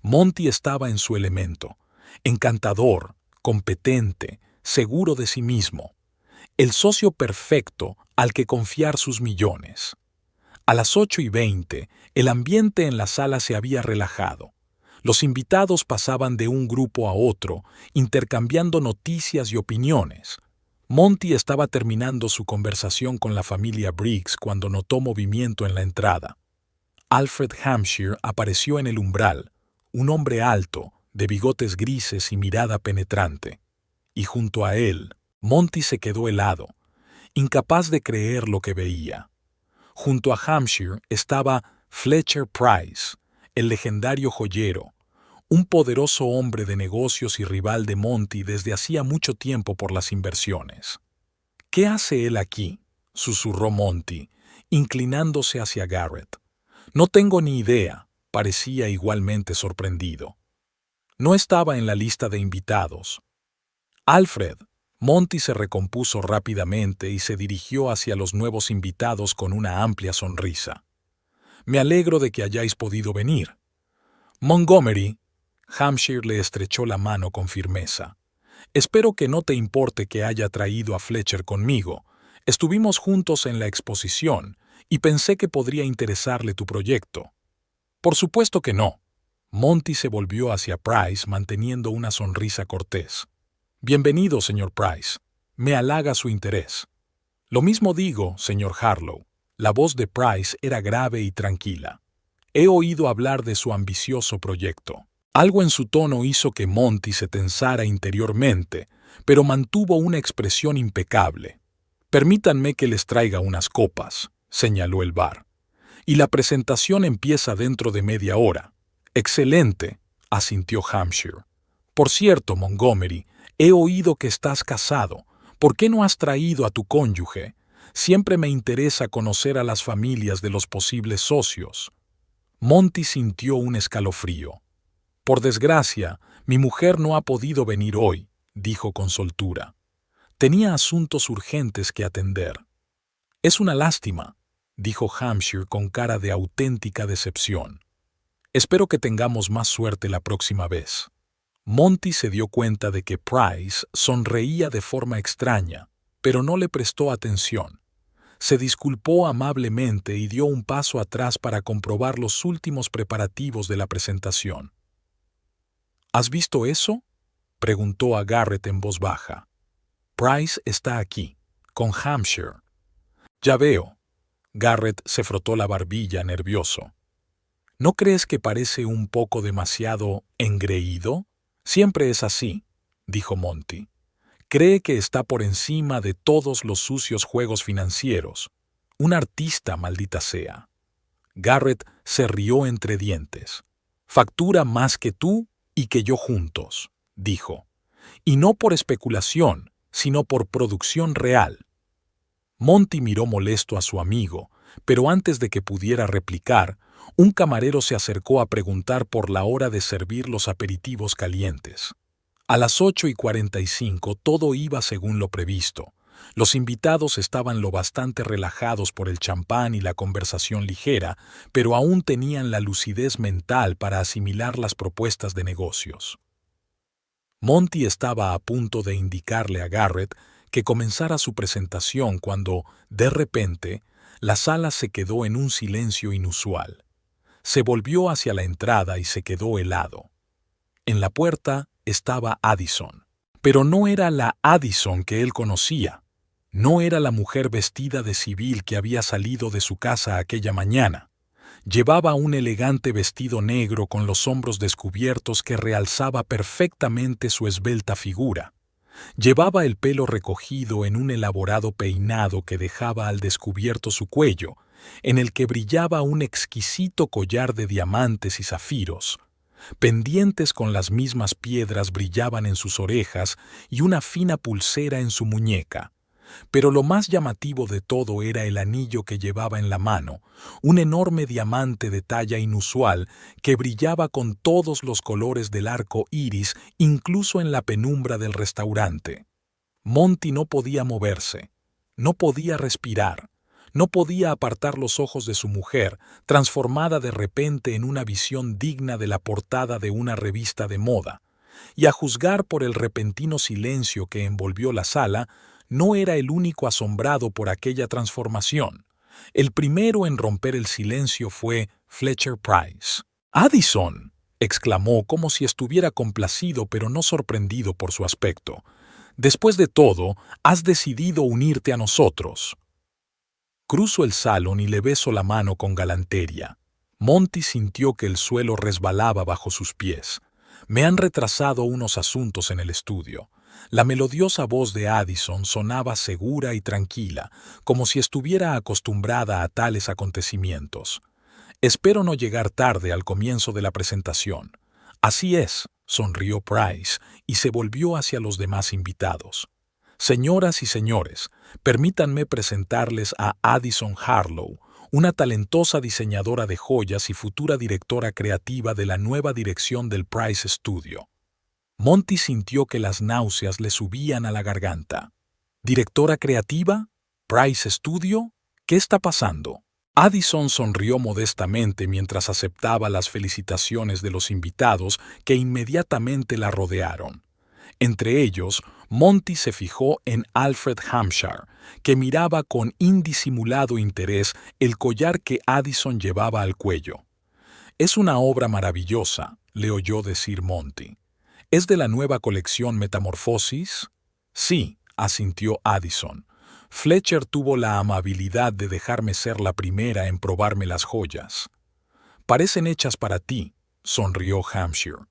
Monty estaba en su elemento, encantador, competente, seguro de sí mismo, el socio perfecto al que confiar sus millones. A las 8:20, el ambiente en la sala se había relajado. Los invitados pasaban de un grupo a otro, intercambiando noticias y opiniones. Monty estaba terminando su conversación con la familia Briggs cuando notó movimiento en la entrada. Alfred Hampshire apareció en el umbral, un hombre alto, de bigotes grises y mirada penetrante. Y junto a él, Monty se quedó helado, incapaz de creer lo que veía. Junto a Hampshire estaba Fletcher Price, el legendario joyero, un poderoso hombre de negocios y rival de Monty desde hacía mucho tiempo por las inversiones. ¿Qué hace él aquí?, susurró Monty, inclinándose hacia Garrett. No tengo ni idea, parecía igualmente sorprendido. No estaba en la lista de invitados. Alfred. Monty se recompuso rápidamente y se dirigió hacia los nuevos invitados con una amplia sonrisa. Me alegro de que hayáis podido venir. Montgomery. Hampshire le estrechó la mano con firmeza. Espero que no te importe que haya traído a Fletcher conmigo. Estuvimos juntos en la exposición y pensé que podría interesarle tu proyecto. Por supuesto que no. Monty se volvió hacia Price manteniendo una sonrisa cortés. Bienvenido, señor Price. Me halaga su interés. Lo mismo digo, señor Harlow. La voz de Price era grave y tranquila. He oído hablar de su ambicioso proyecto. Algo en su tono hizo que Monty se tensara interiormente, pero mantuvo una expresión impecable. Permítanme que les traiga unas copas, señaló el bar. Y la presentación empieza dentro de media hora. Excelente, asintió Hampshire. Por cierto, Montgomery, he oído que estás casado. ¿Por qué no has traído a tu cónyuge? Siempre me interesa conocer a las familias de los posibles socios. Monty sintió un escalofrío. Por desgracia, mi mujer no ha podido venir hoy, dijo con soltura. Tenía asuntos urgentes que atender. Es una lástima, dijo Hampshire con cara de auténtica decepción. Espero que tengamos más suerte la próxima vez. Monty se dio cuenta de que Price sonreía de forma extraña, pero no le prestó atención. Se disculpó amablemente y dio un paso atrás para comprobar los últimos preparativos de la presentación. ¿Has visto eso?, preguntó a Garrett en voz baja. Price está aquí, con Hampshire. Ya veo. Garrett se frotó la barbilla nervioso. ¿No crees que parece un poco demasiado engreído? Siempre es así, dijo Monty. Cree que está por encima de todos los sucios juegos financieros. Un artista, maldita sea. Garrett se rió entre dientes. Factura más que tú y que yo juntos, dijo. Y no por especulación, sino por producción real. Monty miró molesto a su amigo, pero antes de que pudiera replicar, un camarero se acercó a preguntar por la hora de servir los aperitivos calientes. A las 8:45 todo iba según lo previsto. Los invitados estaban lo bastante relajados por el champán y la conversación ligera, pero aún tenían la lucidez mental para asimilar las propuestas de negocios. Monty estaba a punto de indicarle a Garrett que comenzara su presentación cuando, de repente, la sala se quedó en un silencio inusual. Se volvió hacia la entrada y se quedó helado. En la puerta estaba Addison. Pero no era la Addison que él conocía. No era la mujer vestida de civil que había salido de su casa aquella mañana. Llevaba un elegante vestido negro con los hombros descubiertos que realzaba perfectamente su esbelta figura. Llevaba el pelo recogido en un elaborado peinado que dejaba al descubierto su cuello, en el que brillaba un exquisito collar de diamantes y zafiros. Pendientes con las mismas piedras brillaban en sus orejas y una fina pulsera en su muñeca. Pero lo más llamativo de todo era el anillo que llevaba en la mano, un enorme diamante de talla inusual que brillaba con todos los colores del arco iris, incluso en la penumbra del restaurante. Monty no podía moverse, no podía respirar, no podía apartar los ojos de su mujer, transformada de repente en una visión digna de la portada de una revista de moda. Y a juzgar por el repentino silencio que envolvió la sala, no era el único asombrado por aquella transformación. El primero en romper el silencio fue Fletcher Price. «¡Addison!», exclamó como si estuviera complacido pero no sorprendido por su aspecto. «Después de todo, has decidido unirte a nosotros». Cruzo el salón y le beso la mano con galantería. Monty sintió que el suelo resbalaba bajo sus pies. Me han retrasado unos asuntos en el estudio. La melodiosa voz de Addison sonaba segura y tranquila, como si estuviera acostumbrada a tales acontecimientos. Espero no llegar tarde al comienzo de la presentación. Así es, sonrió Price y se volvió hacia los demás invitados. Señoras y señores, permítanme presentarles a Addison Harlow, una talentosa diseñadora de joyas y futura directora creativa de la nueva dirección del Price Studio. Monty sintió que las náuseas le subían a la garganta. ¿Directora creativa? ¿Price Studio? ¿Qué está pasando? Addison sonrió modestamente mientras aceptaba las felicitaciones de los invitados que inmediatamente la rodearon. Entre ellos, Monty se fijó en Alfred Hampshire, que miraba con indisimulado interés el collar que Addison llevaba al cuello. «Es una obra maravillosa», le oyó decir Monty. «¿Es de la nueva colección Metamorfosis?» «Sí», asintió Addison. «Fletcher tuvo la amabilidad de dejarme ser la primera en probarme las joyas». «Parecen hechas para ti», sonrió Hampshire.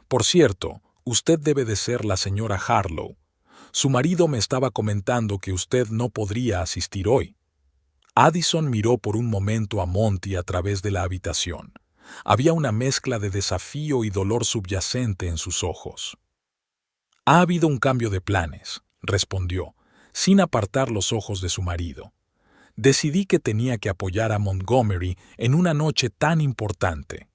«Por cierto, usted debe de ser la señora Harlow. Su marido me estaba comentando que usted no podría asistir hoy». Addison miró por un momento a Monty a través de la habitación. Había una mezcla de desafío y dolor subyacente en sus ojos. «Ha habido un cambio de planes», respondió, sin apartar los ojos de su marido. «Decidí que tenía que apoyar a Montgomery en una noche tan importante».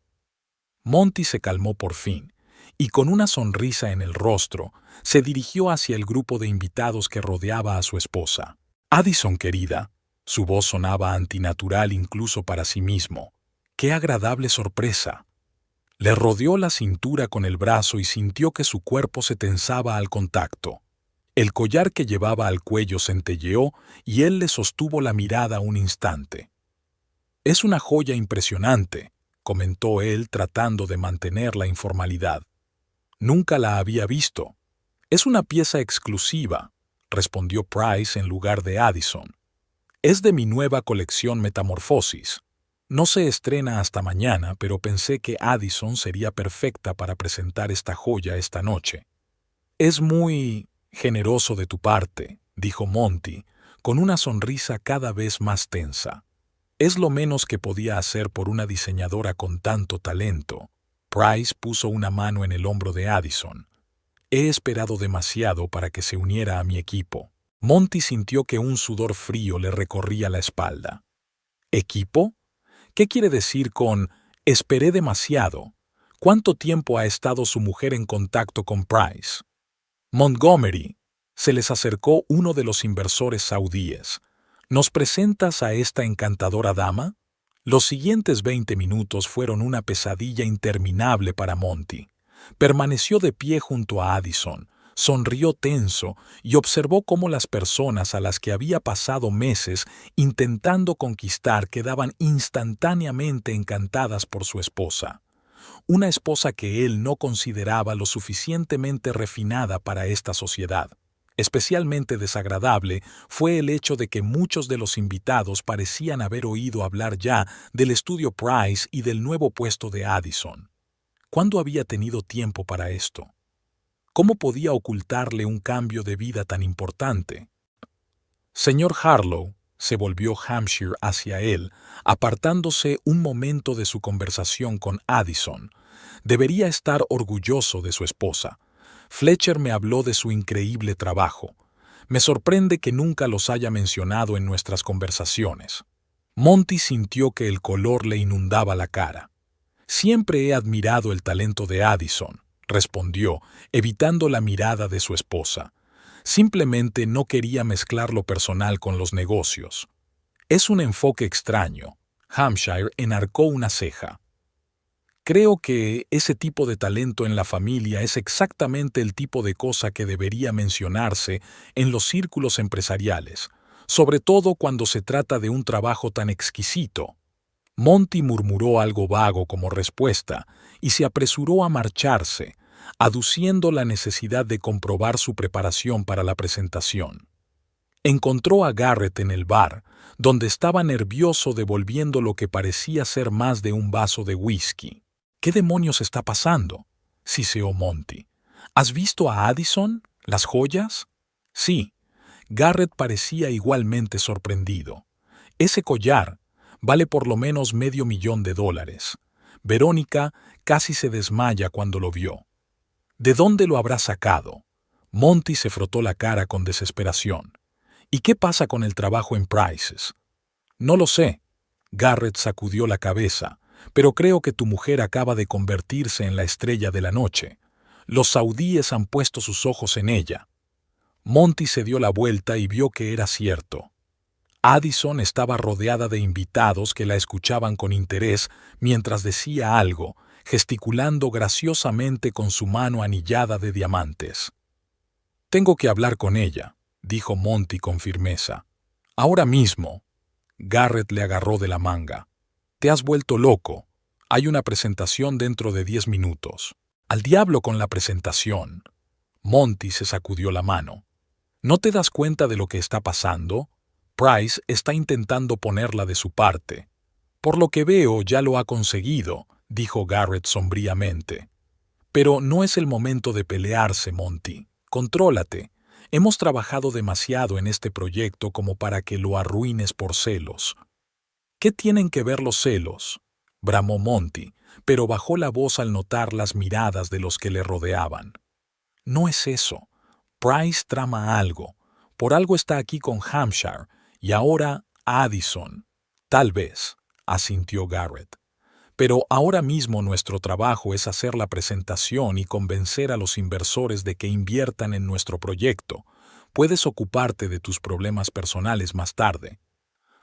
Monty se calmó por fin, y con una sonrisa en el rostro, se dirigió hacia el grupo de invitados que rodeaba a su esposa. Addison, querida, su voz sonaba antinatural incluso para sí mismo. ¡Qué agradable sorpresa! Le rodeó la cintura con el brazo y sintió que su cuerpo se tensaba al contacto. El collar que llevaba al cuello centelleó y él le sostuvo la mirada un instante. «Es una joya impresionante», comentó él tratando de mantener la informalidad. «Nunca la había visto». «Es una pieza exclusiva», respondió Price en lugar de Addison. «Es de mi nueva colección Metamorfosis. No se estrena hasta mañana, pero pensé que Addison sería perfecta para presentar esta joya esta noche». «Es muy generoso de tu parte», dijo Monty, con una sonrisa cada vez más tensa. «Es lo menos que podía hacer por una diseñadora con tanto talento». Price puso una mano en el hombro de Addison. «He esperado demasiado para que se uniera a mi equipo». Monty sintió que un sudor frío le recorría la espalda. «¿Equipo? ¿Qué quiere decir con esperé demasiado? ¿Cuánto tiempo ha estado su mujer en contacto con Price?» «Montgomery», se les acercó uno de los inversores saudíes. «¿Nos presentas a esta encantadora dama?» Los siguientes 20 minutos fueron una pesadilla interminable para Monty. Permaneció de pie junto a Addison, sonrió tenso y observó cómo las personas a las que había pasado meses intentando conquistar quedaban instantáneamente encantadas por su esposa. Una esposa que él no consideraba lo suficientemente refinada para esta sociedad. Especialmente desagradable fue el hecho de que muchos de los invitados parecían haber oído hablar ya del estudio Price y del nuevo puesto de Addison. ¿Cuándo había tenido tiempo para esto? ¿Cómo podía ocultarle un cambio de vida tan importante? «Señor Harlow», se volvió Hampshire hacia él, apartándose un momento de su conversación con Addison. Debería estar orgulloso de su esposa. Fletcher me habló de su increíble trabajo. Me sorprende que nunca los haya mencionado en nuestras conversaciones. Monty sintió que el color le inundaba la cara. «Siempre he admirado el talento de Addison», respondió, evitando la mirada de su esposa. Simplemente no quería mezclar lo personal con los negocios. «Es un enfoque extraño». Hampshire enarcó una ceja. «Creo que ese tipo de talento en la familia es exactamente el tipo de cosa que debería mencionarse en los círculos empresariales, sobre todo cuando se trata de un trabajo tan exquisito». Monty murmuró algo vago como respuesta y se apresuró a marcharse, aduciendo la necesidad de comprobar su preparación para la presentación. Encontró a Garrett en el bar, donde estaba nervioso devolviendo lo que parecía ser más de un vaso de whisky. «¿Qué demonios está pasando?», siseó Monty. «¿Has visto a Addison? ¿Las joyas?» «Sí». Garrett parecía igualmente sorprendido. «Ese collar vale por lo menos $500,000. Verónica casi se desmaya cuando lo vio». «¿De dónde lo habrá sacado?» Monty se frotó la cara con desesperación. «¿Y qué pasa con el trabajo en Prices?» «No lo sé». Garrett sacudió la cabeza. «Pero creo que tu mujer acaba de convertirse en la estrella de la noche. Los saudíes han puesto sus ojos en ella». Monty se dio la vuelta y vio que era cierto. Addison estaba rodeada de invitados que la escuchaban con interés mientras decía algo, gesticulando graciosamente con su mano anillada de diamantes. «Tengo que hablar con ella», dijo Monty con firmeza. «Ahora mismo». Garrett le agarró de la manga. «Te has vuelto loco. Hay una presentación dentro de 10 minutos. Al diablo con la presentación». Monty se sacudió la mano. «¿No te das cuenta de lo que está pasando? Price está intentando ponerla de su parte». «Por lo que veo, ya lo ha conseguido», dijo Garrett sombríamente. «Pero no es el momento de pelearse, Monty. Contrólate. Hemos trabajado demasiado en este proyecto como para que lo arruines por celos». «¿Qué tienen que ver los celos?», bramó Monty, pero bajó la voz al notar las miradas de los que le rodeaban. «No es eso. Price trama algo. Por algo está aquí con Hampshire y ahora Addison». «Tal vez», asintió Garrett. Pero ahora mismo nuestro trabajo es hacer la presentación y convencer a los inversores de que inviertan en nuestro proyecto. Puedes ocuparte de tus problemas personales más tarde.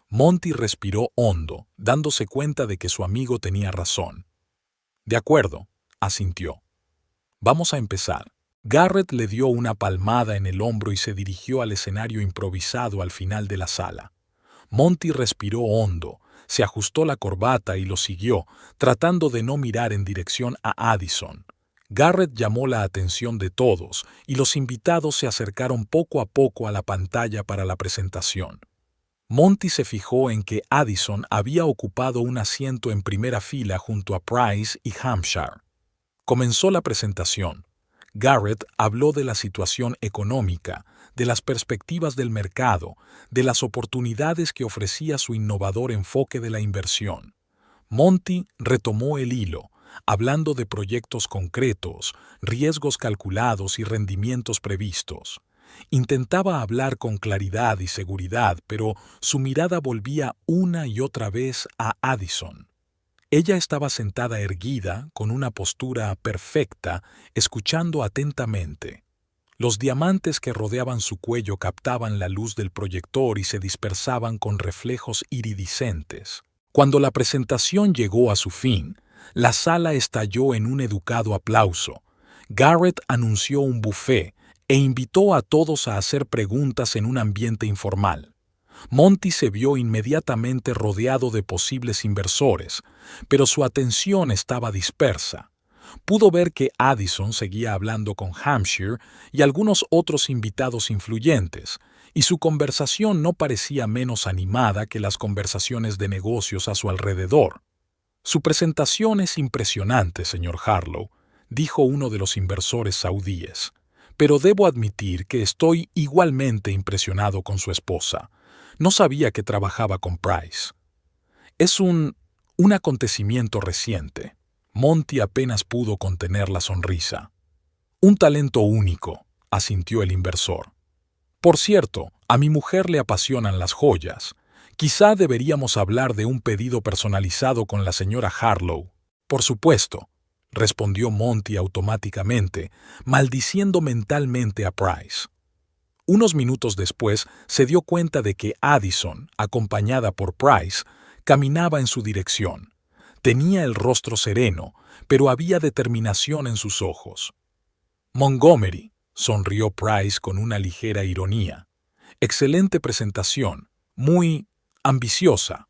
Monty respiró hondo, dándose cuenta de que su amigo tenía razón. De acuerdo, asintió. Vamos a empezar. Garrett le dio una palmada en el hombro y se dirigió al escenario improvisado al final de la sala. Monty respiró hondo, se ajustó la corbata y lo siguió, tratando de no mirar en dirección a Addison. Garrett llamó la atención de todos y los invitados se acercaron poco a poco a la pantalla para la presentación. Monty se fijó en que Addison había ocupado un asiento en primera fila junto a Price y Hampshire. Comenzó la presentación. Garrett habló de la situación económica, de las perspectivas del mercado, de las oportunidades que ofrecía su innovador enfoque de la inversión. Monty retomó el hilo, hablando de proyectos concretos, riesgos calculados y rendimientos previstos. Intentaba hablar con claridad y seguridad, pero su mirada volvía una y otra vez a Addison. Ella estaba sentada erguida, con una postura perfecta, escuchando atentamente. Los diamantes que rodeaban su cuello captaban la luz del proyector y se dispersaban con reflejos iridiscentes. Cuando la presentación llegó a su fin, la sala estalló en un educado aplauso. Garrett anunció un buffet e invitó a todos a hacer preguntas en un ambiente informal. Monty se vio inmediatamente rodeado de posibles inversores, pero su atención estaba dispersa. Pudo ver que Addison seguía hablando con Hampshire y algunos otros invitados influyentes, y su conversación no parecía menos animada que las conversaciones de negocios a su alrededor. Su presentación es impresionante, señor Harlow, dijo uno de los inversores saudíes, pero debo admitir que estoy igualmente impresionado con su esposa. No sabía que trabajaba con Price. Es un acontecimiento reciente. Monty apenas pudo contener la sonrisa. Un talento único, asintió el inversor. Por cierto, a mi mujer le apasionan las joyas. Quizá deberíamos hablar de un pedido personalizado con la señora Harlow. Por supuesto, respondió Monty automáticamente, maldiciendo mentalmente a Price. Unos minutos después se dio cuenta de que Addison, acompañada por Price, caminaba en su dirección. Tenía el rostro sereno, pero había determinación en sus ojos. Montgomery, sonrió Price con una ligera ironía. Excelente presentación, muy ambiciosa.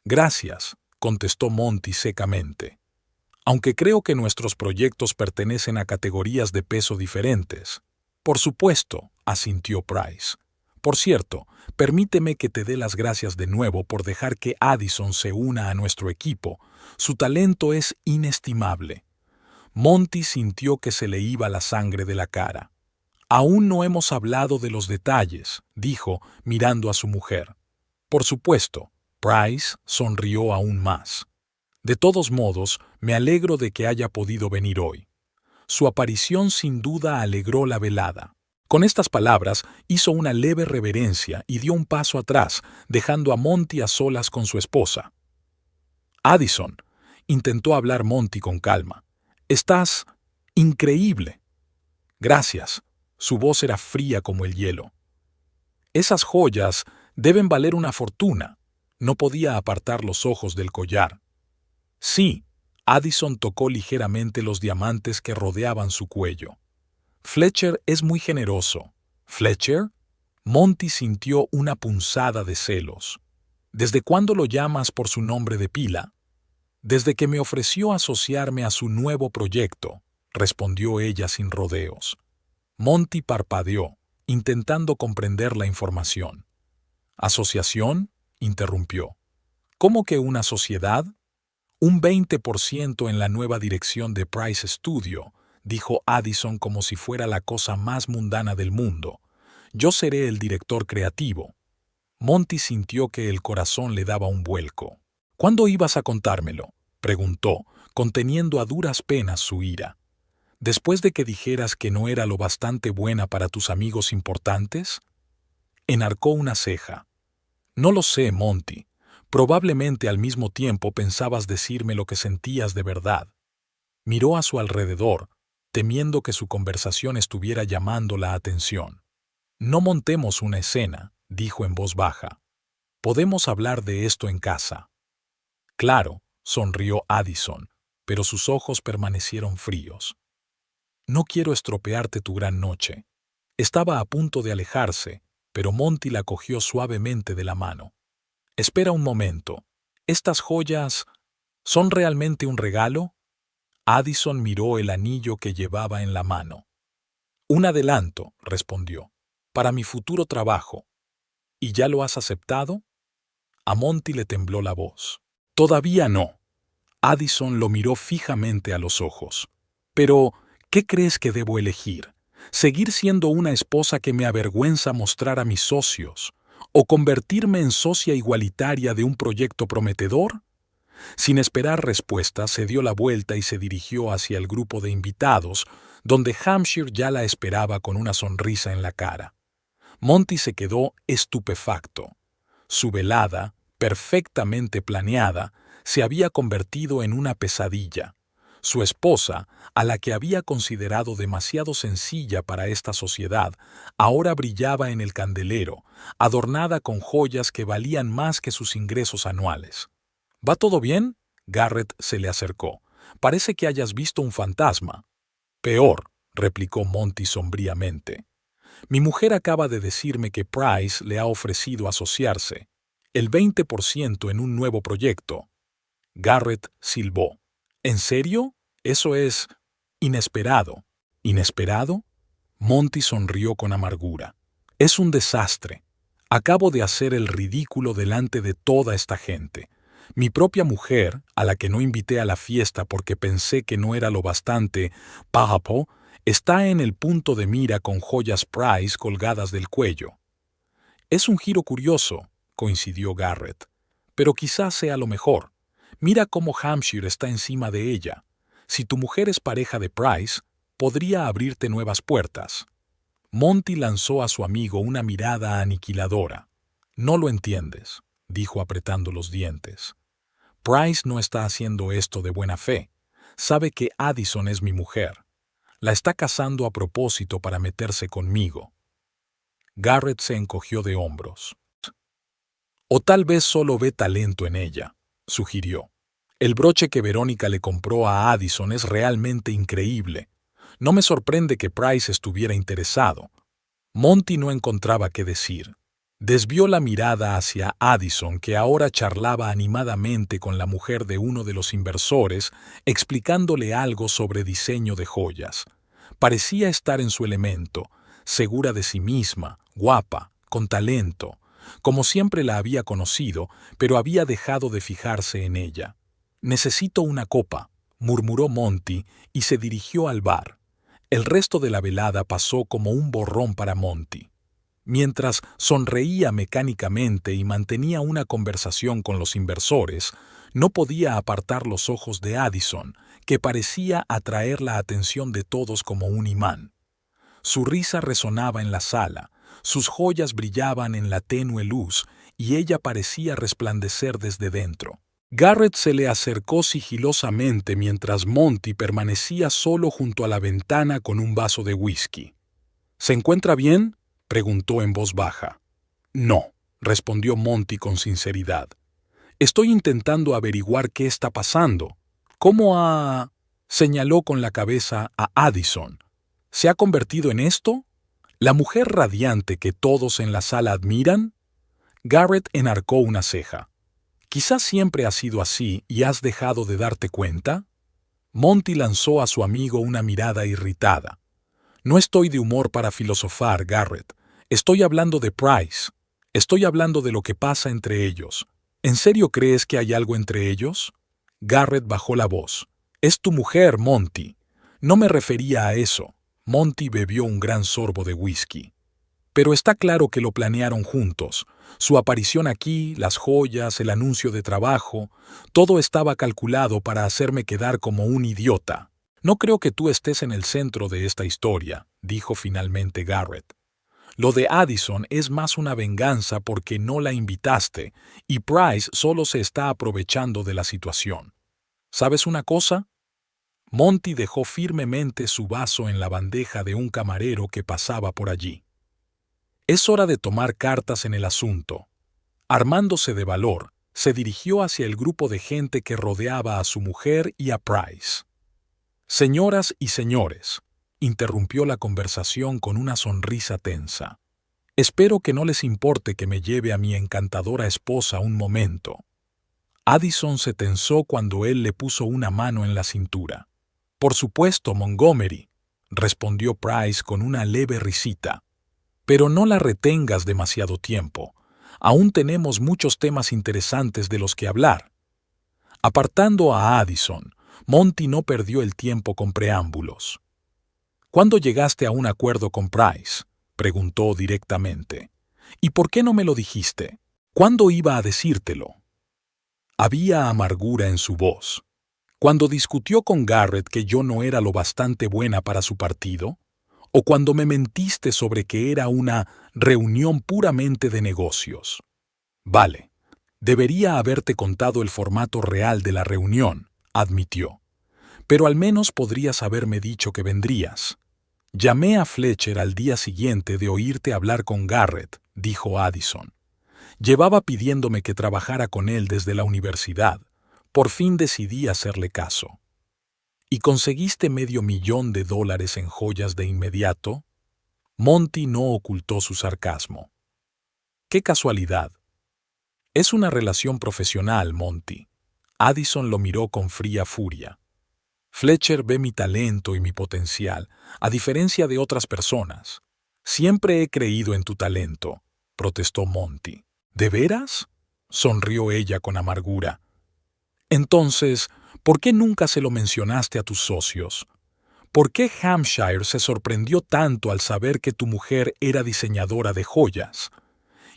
Gracias, contestó Monty secamente. Aunque creo que nuestros proyectos pertenecen a categorías de peso diferentes. Por supuesto, asintió Price. Por cierto, permíteme que te dé las gracias de nuevo por dejar que Addison se una a nuestro equipo. Su talento es inestimable. Monty sintió que se le iba la sangre de la cara. Aún no hemos hablado de los detalles, dijo, mirando a su mujer. Por supuesto, Price sonrió aún más. De todos modos, me alegro de que haya podido venir hoy. Su aparición sin duda alegró la velada. Con estas palabras hizo una leve reverencia y dio un paso atrás, dejando a Monty a solas con su esposa. Addison, intentó hablar Monty con calma. Estás increíble. Gracias. Su voz era fría como el hielo. Esas joyas deben valer una fortuna. No podía apartar los ojos del collar. Sí. Addison tocó ligeramente los diamantes que rodeaban su cuello. Fletcher es muy generoso. ¿Fletcher? Monty sintió una punzada de celos. ¿Desde cuándo lo llamas por su nombre de pila? Desde que me ofreció asociarme a su nuevo proyecto, respondió ella sin rodeos. Monty parpadeó, intentando comprender la información. ¿Asociación? Interrumpió. ¿Cómo que una sociedad? Un 20% en la nueva dirección de Price Studio, dijo Addison como si fuera la cosa más mundana del mundo. Yo seré el director creativo. Monty sintió que el corazón le daba un vuelco. ¿Cuándo ibas a contármelo?, preguntó, conteniendo a duras penas su ira. ¿Después de que dijeras que no era lo bastante buena para tus amigos importantes? Enarcó una ceja. No lo sé, Monty. Probablemente al mismo tiempo pensabas decirme lo que sentías de verdad. Miró a su alrededor, temiendo que su conversación estuviera llamando la atención. No montemos una escena, dijo en voz baja. Podemos hablar de esto en casa. Claro, sonrió Addison, pero sus ojos permanecieron fríos. No quiero estropearte tu gran noche. Estaba a punto de alejarse, pero Monty la cogió suavemente de la mano. Espera un momento. ¿Estas joyas son realmente un regalo? Addison miró el anillo que llevaba en la mano. Un adelanto, respondió, para mi futuro trabajo. ¿Y ya lo has aceptado? A Monty le tembló la voz. Todavía no. Addison lo miró fijamente a los ojos. Pero, ¿qué crees que debo elegir? ¿Seguir siendo una esposa que me avergüenza mostrar a mis socios? ¿O convertirme en socia igualitaria de un proyecto prometedor? Sin esperar respuesta, se dio la vuelta y se dirigió hacia el grupo de invitados, donde Hampshire ya la esperaba con una sonrisa en la cara. Monty se quedó estupefacto. Su velada, perfectamente planeada, se había convertido en una pesadilla. Su esposa, a la que había considerado demasiado sencilla para esta sociedad, ahora brillaba en el candelero, adornada con joyas que valían más que sus ingresos anuales. ¿Va todo bien? Garrett se le acercó. Parece que hayas visto un fantasma. Peor, replicó Monty sombríamente. Mi mujer acaba de decirme que Price le ha ofrecido asociarse, el 20% en un nuevo proyecto. Garrett silbó. ¿En serio? Eso es inesperado. ¿Inesperado? Monty sonrió con amargura. Es un desastre. Acabo de hacer el ridículo delante de toda esta gente. Mi propia mujer, a la que no invité a la fiesta porque pensé que no era lo bastante papo, está en el punto de mira con joyas Price colgadas del cuello. Es un giro curioso, coincidió Garrett, pero quizás sea lo mejor. Mira cómo Hampshire está encima de ella. Si tu mujer es pareja de Price, podría abrirte nuevas puertas. Monty lanzó a su amigo una mirada aniquiladora. No lo entiendes, dijo apretando los dientes. Price no está haciendo esto de buena fe. Sabe que Addison es mi mujer. La está casando a propósito para meterse conmigo. Garrett se encogió de hombros. O tal vez solo ve talento en ella, sugirió. El broche que Verónica le compró a Addison es realmente increíble. No me sorprende que Price estuviera interesado. Monty no encontraba qué decir. Desvió la mirada hacia Addison, que ahora charlaba animadamente con la mujer de uno de los inversores, explicándole algo sobre diseño de joyas. Parecía estar en su elemento, segura de sí misma, guapa, con talento, como siempre la había conocido, pero había dejado de fijarse en ella. «Necesito una copa», murmuró Monty y se dirigió al bar. El resto de la velada pasó como un borrón para Monty. Mientras sonreía mecánicamente y mantenía una conversación con los inversores, no podía apartar los ojos de Addison, que parecía atraer la atención de todos como un imán. Su risa resonaba en la sala, sus joyas brillaban en la tenue luz y ella parecía resplandecer desde dentro. Garrett se le acercó sigilosamente mientras Monty permanecía solo junto a la ventana con un vaso de whisky. «¿Se encuentra bien?», preguntó en voz baja. «No», respondió Monty con sinceridad. «Estoy intentando averiguar qué está pasando. ¿Cómo ha...?» señaló con la cabeza a Addison. «¿Se ha convertido en esto? ¿La mujer radiante que todos en la sala admiran?» Garrett enarcó una ceja. «Quizás siempre ha sido así y has dejado de darte cuenta». Monty lanzó a su amigo una mirada irritada. «No estoy de humor para filosofar, Garrett. Estoy hablando de Price. Estoy hablando de lo que pasa entre ellos. ¿En serio crees que hay algo entre ellos?» Garrett bajó la voz. «Es tu mujer, Monty». «No me refería a eso». Monty bebió un gran sorbo de whisky. «Pero está claro que lo planearon juntos. Su aparición aquí, las joyas, el anuncio de trabajo, todo estaba calculado para hacerme quedar como un idiota». «No creo que tú estés en el centro de esta historia», dijo finalmente Garrett. Lo de Addison es más una venganza porque no la invitaste y Price solo se está aprovechando de la situación. ¿Sabes una cosa? Monty dejó firmemente su vaso en la bandeja de un camarero que pasaba por allí. Es hora de tomar cartas en el asunto. Armándose de valor, se dirigió hacia el grupo de gente que rodeaba a su mujer y a Price. Señoras y señores, interrumpió la conversación con una sonrisa tensa. Espero que no les importe que me lleve a mi encantadora esposa un momento. Addison se tensó cuando él le puso una mano en la cintura. Por supuesto, Montgomery, respondió Price con una leve risita. Pero no la retengas demasiado tiempo. Aún tenemos muchos temas interesantes de los que hablar. Apartando a Addison, Monty no perdió el tiempo con preámbulos. ¿Cuándo llegaste a un acuerdo con Price?, preguntó directamente. ¿Y por qué no me lo dijiste? ¿Cuándo iba a decírtelo? Había amargura en su voz. ¿Cuando discutió con Garrett que yo no era lo bastante buena para su partido? ¿O cuando me mentiste sobre que era una reunión puramente de negocios? Vale, debería haberte contado el formato real de la reunión, admitió. Pero al menos podrías haberme dicho que vendrías. Llamé a Fletcher al día siguiente de oírte hablar con Garrett, dijo Addison. Llevaba pidiéndome que trabajara con él desde la universidad. Por fin decidí hacerle caso. ¿Y conseguiste $500,000 en joyas de inmediato? Monty no ocultó su sarcasmo. ¡Qué casualidad! Es una relación profesional, Monty. Addison lo miró con fría furia. Fletcher ve mi talento y mi potencial, a diferencia de otras personas. Siempre he creído en tu talento, protestó Monty. ¿De veras?, sonrió ella con amargura. Entonces, ¿por qué nunca se lo mencionaste a tus socios? ¿Por qué Hampshire se sorprendió tanto al saber que tu mujer era diseñadora de joyas?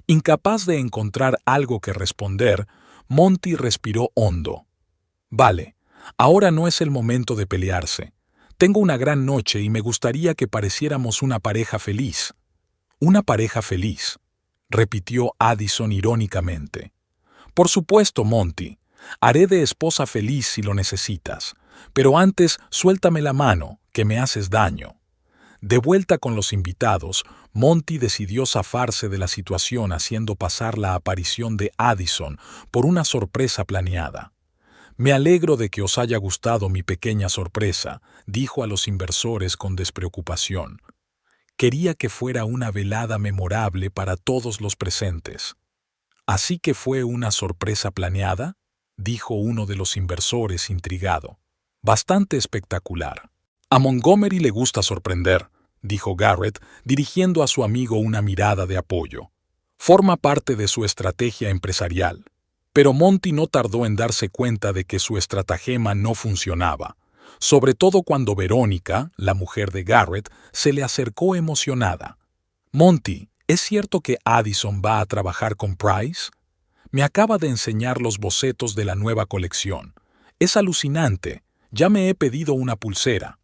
Incapaz de encontrar algo que responder, Monty respiró hondo. Vale, ahora no es el momento de pelearse. Tengo una gran noche y me gustaría que pareciéramos una pareja feliz. Una pareja feliz, repitió Addison irónicamente. Por supuesto, Monty. Haré de esposa feliz si lo necesitas. Pero antes, suéltame la mano, que me haces daño. De vuelta con los invitados, Monty decidió zafarse de la situación haciendo pasar la aparición de Addison por una sorpresa planeada. Me alegro de que os haya gustado mi pequeña sorpresa, dijo a los inversores con despreocupación. Quería que fuera una velada memorable para todos los presentes. ¿Así que fue una sorpresa planeada?, dijo uno de los inversores intrigado. Bastante espectacular. A Montgomery le gusta sorprender, dijo Garrett, dirigiendo a su amigo una mirada de apoyo. Forma parte de su estrategia empresarial. Pero Monty no tardó en darse cuenta de que su estratagema no funcionaba, sobre todo cuando Verónica, la mujer de Garrett, se le acercó emocionada. Monty, ¿es cierto que Addison va a trabajar con Price? Me acaba de enseñar los bocetos de la nueva colección. Es alucinante. Ya me he pedido una pulsera.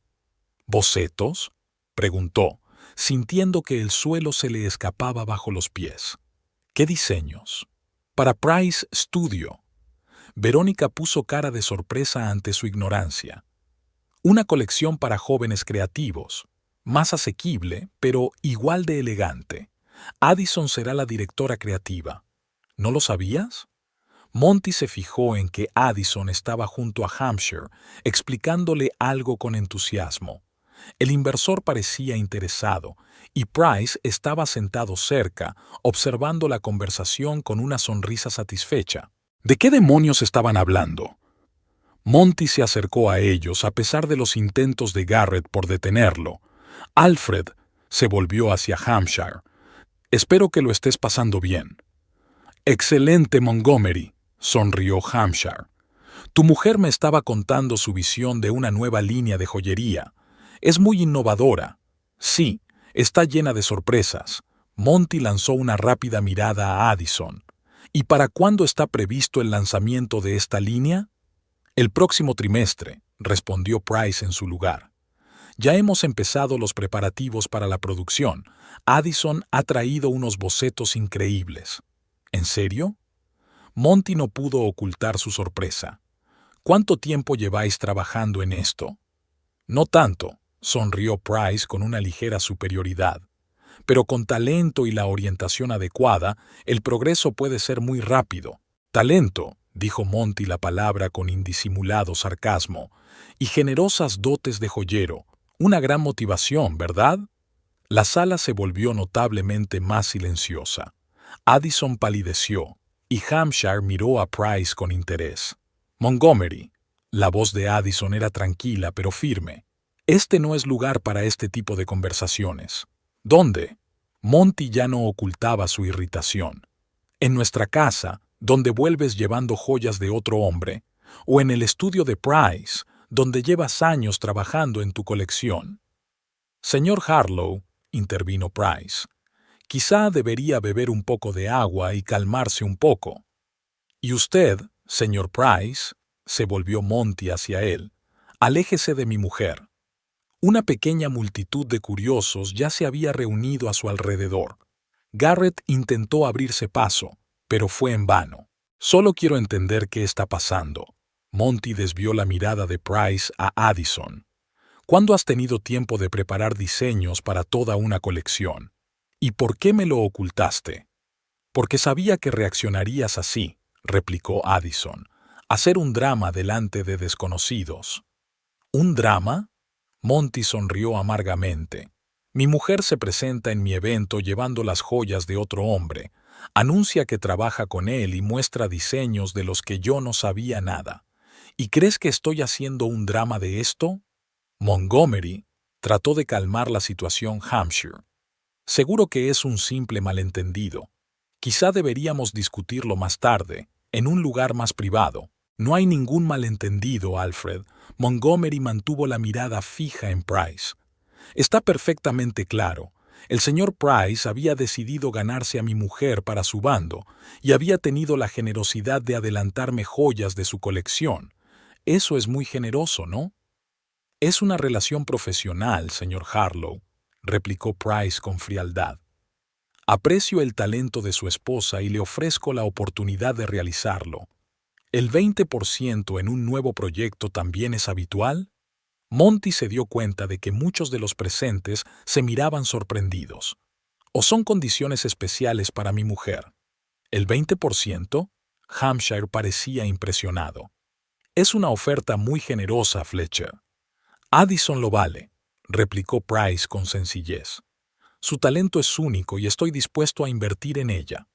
¿Bocetos?, preguntó, sintiendo que el suelo se le escapaba bajo los pies. ¿Qué diseños? Para Price Studio. Verónica puso cara de sorpresa ante su ignorancia. Una colección para jóvenes creativos, más asequible, pero igual de elegante. Addison será la directora creativa. ¿No lo sabías? Monty se fijó en que Addison estaba junto a Hampshire, explicándole algo con entusiasmo. El inversor parecía interesado, y Price estaba sentado cerca, observando la conversación con una sonrisa satisfecha. ¿De qué demonios estaban hablando? Monty se acercó a ellos a pesar de los intentos de Garrett por detenerlo. Alfred se volvió hacia Hampshire. Espero que lo estés pasando bien. Excelente, Montgomery, sonrió Hampshire. Tu mujer me estaba contando su visión de una nueva línea de joyería. Es muy innovadora. Sí, está llena de sorpresas. Monty lanzó una rápida mirada a Addison. ¿Y para cuándo está previsto el lanzamiento de esta línea? El próximo trimestre, respondió Price en su lugar. Ya hemos empezado los preparativos para la producción. Addison ha traído unos bocetos increíbles. ¿En serio? Monty no pudo ocultar su sorpresa. ¿Cuánto tiempo lleváis trabajando en esto? No tanto, sonrió Price con una ligera superioridad. Pero con talento y la orientación adecuada, el progreso puede ser muy rápido. Talento, dijo Monty la palabra con indisimulado sarcasmo, y generosas dotes de joyero. Una gran motivación, ¿verdad? La sala se volvió notablemente más silenciosa. Addison palideció, y Hampshire miró a Price con interés. Montgomery. La voz de Addison era tranquila pero firme. Este no es lugar para este tipo de conversaciones. ¿Dónde? Monty ya no ocultaba su irritación. ¿En nuestra casa, donde vuelves llevando joyas de otro hombre? ¿O en el estudio de Price, donde llevas años trabajando en tu colección? Señor Harlow, intervino Price, quizá debería beber un poco de agua y calmarse un poco. Y usted, señor Price, se volvió Monty hacia él, aléjese de mi mujer. Una pequeña multitud de curiosos ya se había reunido a su alrededor. Garrett intentó abrirse paso, pero fue en vano. Solo quiero entender qué está pasando. Monty desvió la mirada de Price a Addison. ¿Cuándo has tenido tiempo de preparar diseños para toda una colección? ¿Y por qué me lo ocultaste? Porque sabía que reaccionarías así, replicó Addison. Hacer un drama delante de desconocidos. ¿Un drama? Monty sonrió amargamente. Mi mujer se presenta en mi evento llevando las joyas de otro hombre, anuncia que trabaja con él y muestra diseños de los que yo no sabía nada. ¿Y crees que estoy haciendo un drama de esto? Montgomery trató de calmar la situación Hampshire. Seguro que es un simple malentendido. Quizá deberíamos discutirlo más tarde, en un lugar más privado. No hay ningún malentendido, Alfred. Montgomery mantuvo la mirada fija en Price. Está perfectamente claro. El señor Price había decidido ganarse a mi mujer para su bando y había tenido la generosidad de adelantarme joyas de su colección. Eso es muy generoso, ¿no? Es una relación profesional, señor Harlow, replicó Price con frialdad. Aprecio el talento de su esposa y le ofrezco la oportunidad de realizarlo. ¿El 20% en un nuevo proyecto también es habitual? Monty se dio cuenta de que muchos de los presentes se miraban sorprendidos. ¿O son condiciones especiales para mi mujer? ¿El 20%? Hampshire parecía impresionado. Es una oferta muy generosa, Fletcher. Addison lo vale, replicó Price con sencillez. Su talento es único y estoy dispuesto a invertir en ella.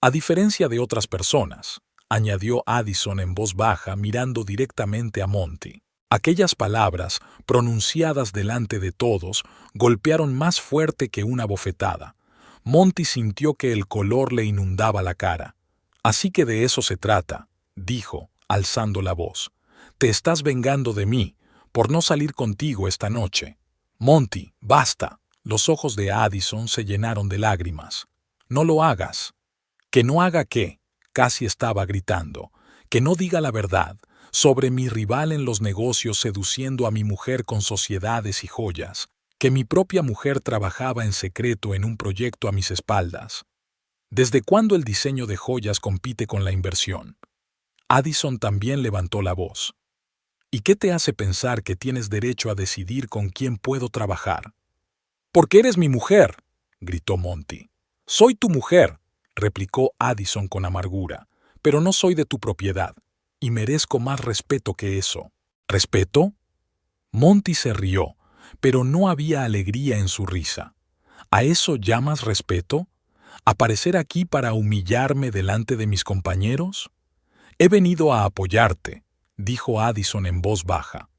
A diferencia de otras personas, añadió Addison en voz baja mirando directamente a Monty. Aquellas palabras, pronunciadas delante de todos, golpearon más fuerte que una bofetada. Monty sintió que el color le inundaba la cara. Así que de eso se trata, dijo, alzando la voz. Te estás vengando de mí, por no salir contigo esta noche. Monty, basta. Los ojos de Addison se llenaron de lágrimas. No lo hagas. ¿Que no haga qué? Casi estaba gritando. Que no diga la verdad sobre mi rival en los negocios seduciendo a mi mujer con sociedades y joyas. Que mi propia mujer trabajaba en secreto en un proyecto a mis espaldas. ¿Desde cuándo el diseño de joyas compite con la inversión? Addison también levantó la voz. ¿Y qué te hace pensar que tienes derecho a decidir con quién puedo trabajar? Porque eres mi mujer, gritó Monty. Soy tu mujer, replicó Addison con amargura, pero no soy de tu propiedad, y merezco más respeto que eso. ¿Respeto? Monty se rió, pero no había alegría en su risa. ¿A eso llamas respeto? ¿Aparecer aquí para humillarme delante de mis compañeros? He venido a apoyarte, dijo Addison en voz baja.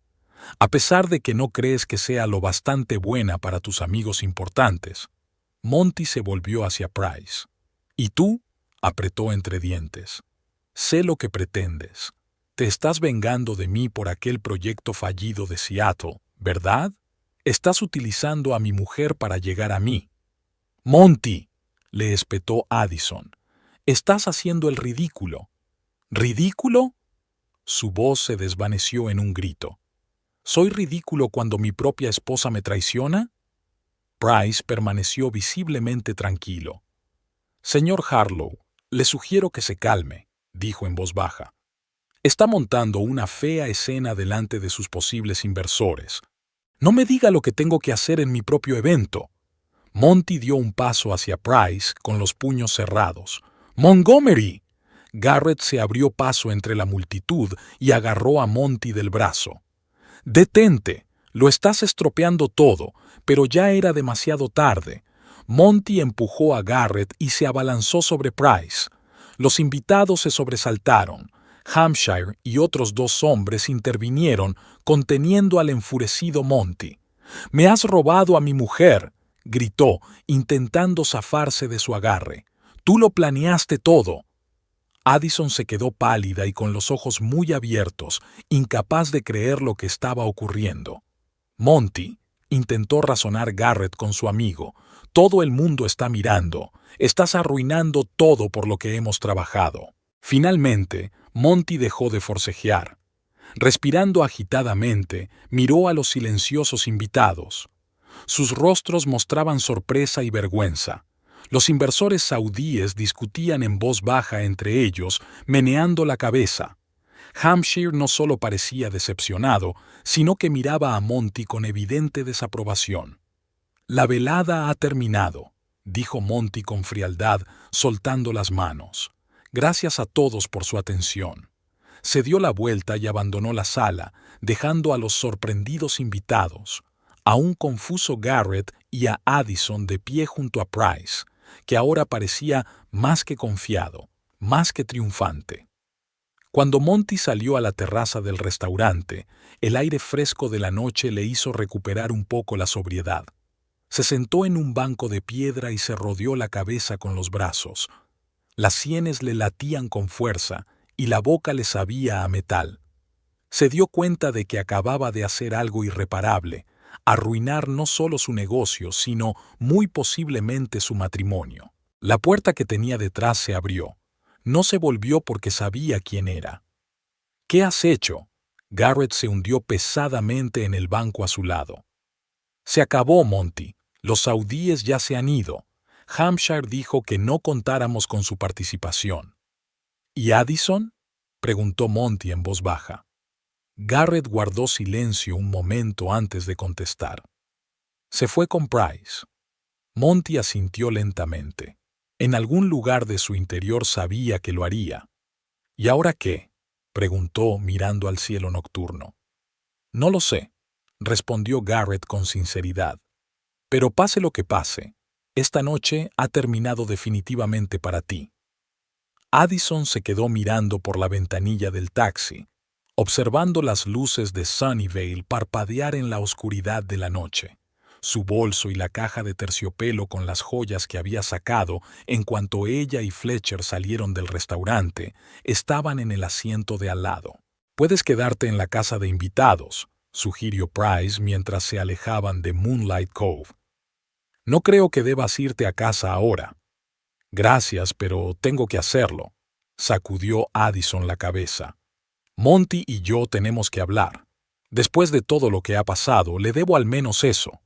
A pesar de que no crees que sea lo bastante buena para tus amigos importantes. Monty se volvió hacia Price. ¿Y tú? Apretó entre dientes. Sé lo que pretendes. Te estás vengando de mí por aquel proyecto fallido de Seattle, ¿verdad? Estás utilizando a mi mujer para llegar a mí. Monty, le espetó Addison. Estás haciendo el ridículo. ¿Ridículo? Su voz se desvaneció en un grito. ¿Soy ridículo cuando mi propia esposa me traiciona? Price permaneció visiblemente tranquilo. Señor Harlow, le sugiero que se calme, dijo en voz baja. Está montando una fea escena delante de sus posibles inversores. No me diga lo que tengo que hacer en mi propio evento. Monty dio un paso hacia Price con los puños cerrados. ¡Montgomery! Garrett se abrió paso entre la multitud y agarró a Monty del brazo. «Detente, lo estás estropeando todo», pero ya era demasiado tarde. Monty empujó a Garrett y se abalanzó sobre Price. Los invitados se sobresaltaron. Hampshire y otros 2 hombres intervinieron, conteniendo al enfurecido Monty. «¡Me has robado a mi mujer!», gritó, intentando zafarse de su agarre. «Tú lo planeaste todo». Addison se quedó pálida y con los ojos muy abiertos, incapaz de creer lo que estaba ocurriendo. «Monty», intentó razonar Garrett con su amigo, «todo el mundo está mirando. Estás arruinando todo por lo que hemos trabajado». Finalmente, Monty dejó de forcejear. Respirando agitadamente, miró a los silenciosos invitados. Sus rostros mostraban sorpresa y vergüenza. Los inversores saudíes discutían en voz baja entre ellos, meneando la cabeza. Hampshire no solo parecía decepcionado, sino que miraba a Monty con evidente desaprobación. «La velada ha terminado», dijo Monty con frialdad, soltando las manos. «Gracias a todos por su atención». Se dio la vuelta y abandonó la sala, dejando a los sorprendidos invitados, a un confuso Garrett y a Addison de pie junto a Price, que ahora parecía más que confiado, más que triunfante. Cuando Monty salió a la terraza del restaurante, el aire fresco de la noche le hizo recuperar un poco la sobriedad. Se sentó en un banco de piedra y se rodeó la cabeza con los brazos. Las sienes le latían con fuerza y la boca le sabía a metal. Se dio cuenta de que acababa de hacer algo irreparable, arruinar no solo su negocio, sino muy posiblemente su matrimonio. La puerta que tenía detrás se abrió. No se volvió porque sabía quién era. «¿Qué has hecho?» Garrett se hundió pesadamente en el banco a su lado. «Se acabó, Monty. Los saudíes ya se han ido. Hampshire dijo que no contáramos con su participación». «¿Y Addison?», preguntó Monty en voz baja. Garrett guardó silencio un momento antes de contestar. «Se fue con Price». Monty asintió lentamente. En algún lugar de su interior sabía que lo haría. «¿Y ahora qué?», preguntó mirando al cielo nocturno. «No lo sé», respondió Garrett con sinceridad. «Pero pase lo que pase, esta noche ha terminado definitivamente para ti». Addison se quedó mirando por la ventanilla del taxi, observando las luces de Sunnyvale parpadear en la oscuridad de la noche. Su bolso y la caja de terciopelo con las joyas que había sacado en cuanto ella y Fletcher salieron del restaurante estaban en el asiento de al lado. «Puedes quedarte en la casa de invitados», sugirió Price mientras se alejaban de Moonlight Cove. «No creo que debas irte a casa ahora». «Gracias, pero tengo que hacerlo», sacudió Addison la cabeza. «Monty y yo tenemos que hablar. Después de todo lo que ha pasado, le debo al menos eso».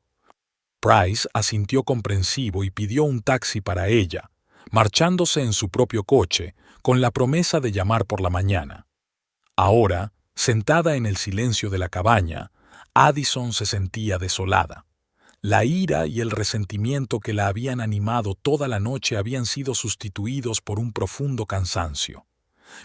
Price asintió comprensivo y pidió un taxi para ella, marchándose en su propio coche, con la promesa de llamar por la mañana. Ahora, sentada en el silencio de la cabaña, Addison se sentía desolada. La ira y el resentimiento que la habían animado toda la noche habían sido sustituidos por un profundo cansancio.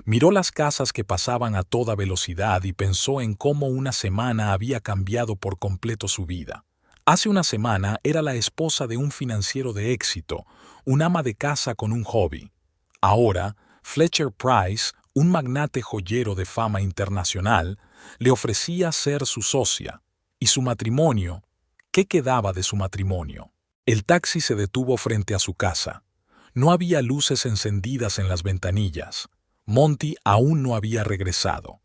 Miró las casas que pasaban a toda velocidad y pensó en cómo una semana había cambiado por completo su vida. Hace una semana era la esposa de un financiero de éxito, un ama de casa con un hobby. Ahora, Fletcher Price, un magnate joyero de fama internacional, le ofrecía ser su socia. Y su matrimonio, ¿qué quedaba de su matrimonio? El taxi se detuvo frente a su casa. No había luces encendidas en las ventanillas. Monty aún no había regresado.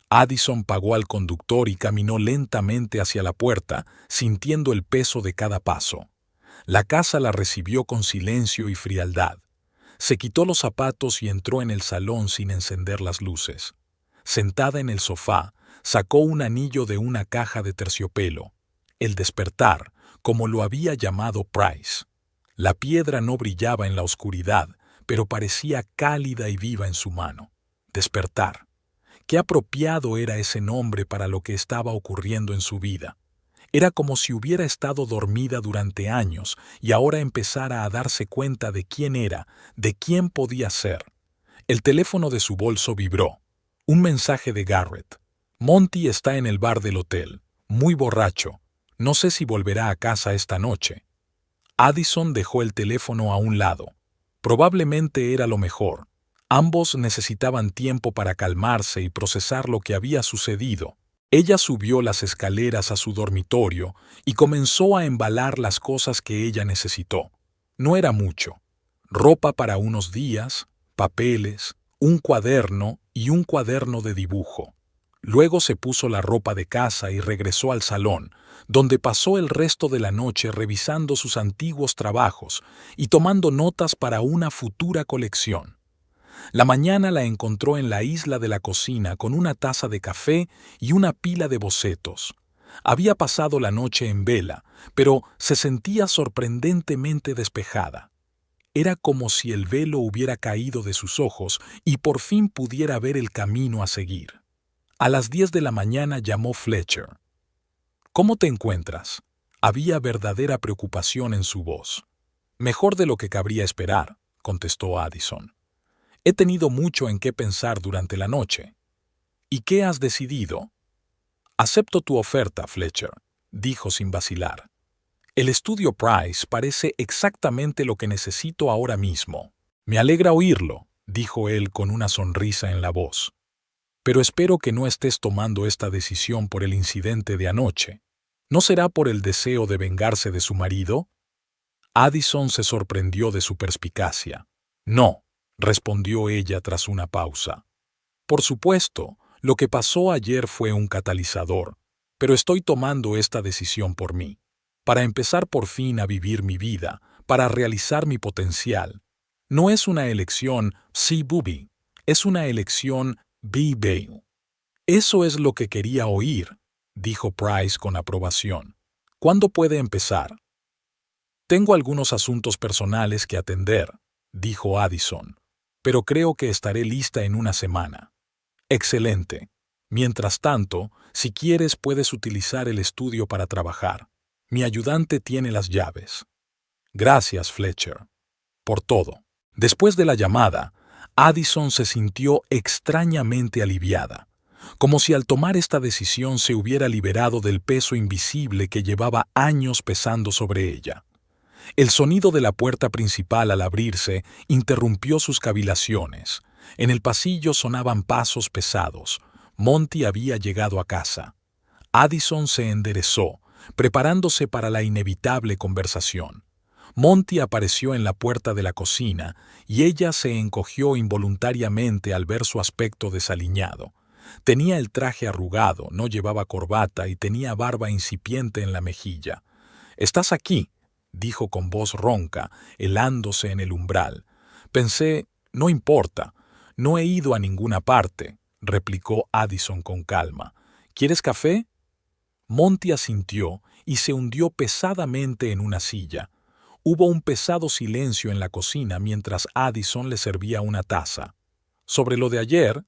Addison pagó al conductor y caminó lentamente hacia la puerta, sintiendo el peso de cada paso. La casa la recibió con silencio y frialdad. Se quitó los zapatos y entró en el salón sin encender las luces. sentada en el sofá, sacó un anillo de una caja de terciopelo. El despertar, como lo había llamado Price. La piedra no brillaba en la oscuridad, pero parecía cálida y viva en su mano. Despertar. Qué apropiado era ese nombre para lo que estaba ocurriendo en su vida. Era como si hubiera estado dormida durante años y ahora empezara a darse cuenta de quién era, de quién podía ser. El teléfono de su bolso vibró. Un mensaje de Garrett. Monty está en el bar del hotel, muy borracho. No sé si volverá a casa esta noche. Addison dejó el teléfono a un lado. Probablemente era lo mejor. Ambos necesitaban tiempo para calmarse y procesar lo que había sucedido. Ella subió las escaleras a su dormitorio y comenzó a embalar las cosas que ella necesitó. No era mucho. Ropa para unos días, papeles, un cuaderno y un cuaderno de dibujo. Luego se puso la ropa de casa y regresó al salón, donde pasó el resto de la noche revisando sus antiguos trabajos y tomando notas para una futura colección. La mañana la encontró en la isla de la cocina con una taza de café y una pila de bocetos. Había pasado la noche en vela, pero se sentía sorprendentemente despejada. Era como si el velo hubiera caído de sus ojos y por fin pudiera ver el camino a seguir. A las 10 de la mañana llamó Fletcher. «¿Cómo te encuentras?». Había verdadera preocupación en su voz. «Mejor de lo que cabría esperar», contestó Addison. «He tenido mucho en qué pensar durante la noche». «¿Y qué has decidido?». «Acepto tu oferta, Fletcher», dijo sin vacilar. «El estudio Price parece exactamente lo que necesito ahora mismo». «Me alegra oírlo», dijo él con una sonrisa en la voz. «Pero espero que no estés tomando esta decisión por el incidente de anoche. ¿No será por el deseo de vengarse de su marido?». Addison se sorprendió de su perspicacia. «No», respondió ella tras una pausa. «Por supuesto, lo que pasó ayer fue un catalizador, pero estoy tomando esta decisión por mí, para empezar por fin a vivir mi vida, para realizar mi potencial. No es una elección sí-bubi, es una elección be-bale». «Eso es lo que quería oír», dijo Price con aprobación. «¿Cuándo puede empezar?». «Tengo algunos asuntos personales que atender», dijo Addison, «pero creo que estaré lista en una semana». «Excelente. Mientras tanto, si quieres puedes utilizar el estudio para trabajar. Mi ayudante tiene las llaves». «Gracias, Fletcher. Por todo». Después de la llamada, Addison se sintió extrañamente aliviada, como si al tomar esta decisión se hubiera liberado del peso invisible que llevaba años pesando sobre ella. El sonido de la puerta principal al abrirse interrumpió sus cavilaciones. En el pasillo sonaban pasos pesados. Monty había llegado a casa. Addison se enderezó, preparándose para la inevitable conversación. Monty apareció en la puerta de la cocina y ella se encogió involuntariamente al ver su aspecto desaliñado. Tenía el traje arrugado, no llevaba corbata y tenía barba incipiente en la mejilla. «¿Estás aquí?», dijo con voz ronca, helándose en el umbral. «Pensé, no importa, no he ido a ninguna parte», replicó Addison con calma. «¿Quieres café?». Monty asintió y se hundió pesadamente en una silla. Hubo un pesado silencio en la cocina mientras Addison le servía una taza. «Sobre lo de ayer»,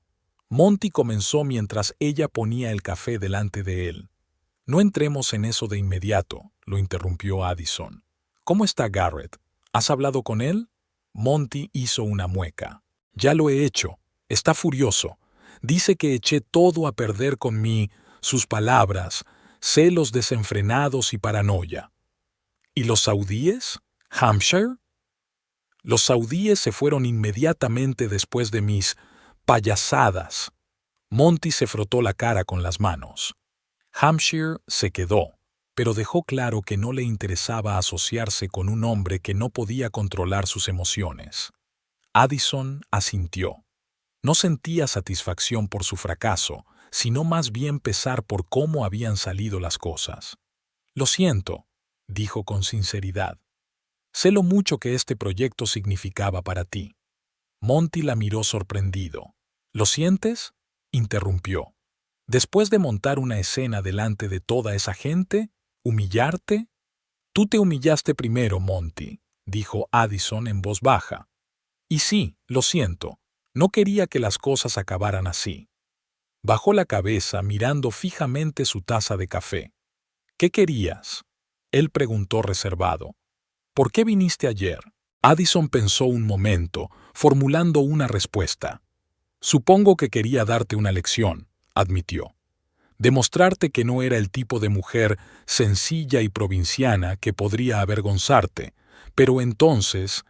Monty comenzó mientras ella ponía el café delante de él. «No entremos en eso de inmediato», lo interrumpió Addison. «¿Cómo está Garrett? ¿Has hablado con él?». Monty hizo una mueca. «Ya lo he hecho. Está furioso. Dice que eché todo a perder con sus palabras, celos desenfrenados y paranoia». «¿Y los saudíes? ¿Hampshire?». «Los saudíes se fueron inmediatamente después de mis payasadas». Monty se frotó la cara con las manos. «Hampshire se quedó, pero dejó claro que no le interesaba asociarse con un hombre que no podía controlar sus emociones». Addison asintió. No sentía satisfacción por su fracaso, sino más bien pesar por cómo habían salido las cosas. «Lo siento», dijo con sinceridad. «Sé lo mucho que este proyecto significaba para ti». Monty la miró sorprendido. «¿Lo sientes?». interrumpió. Después de montar una escena delante de toda esa gente, ¿humillarte? Tú te humillaste primero, Monty, dijo Addison en voz baja. Y sí, lo siento, no quería que las cosas acabaran así. Bajó la cabeza mirando fijamente su taza de café. ¿Qué querías? Él preguntó reservado. ¿Por qué viniste ayer? Addison pensó un momento, formulando una respuesta. Supongo que quería darte una lección, admitió. Demostrarte que no era el tipo de mujer sencilla y provinciana que podría avergonzarte, pero entonces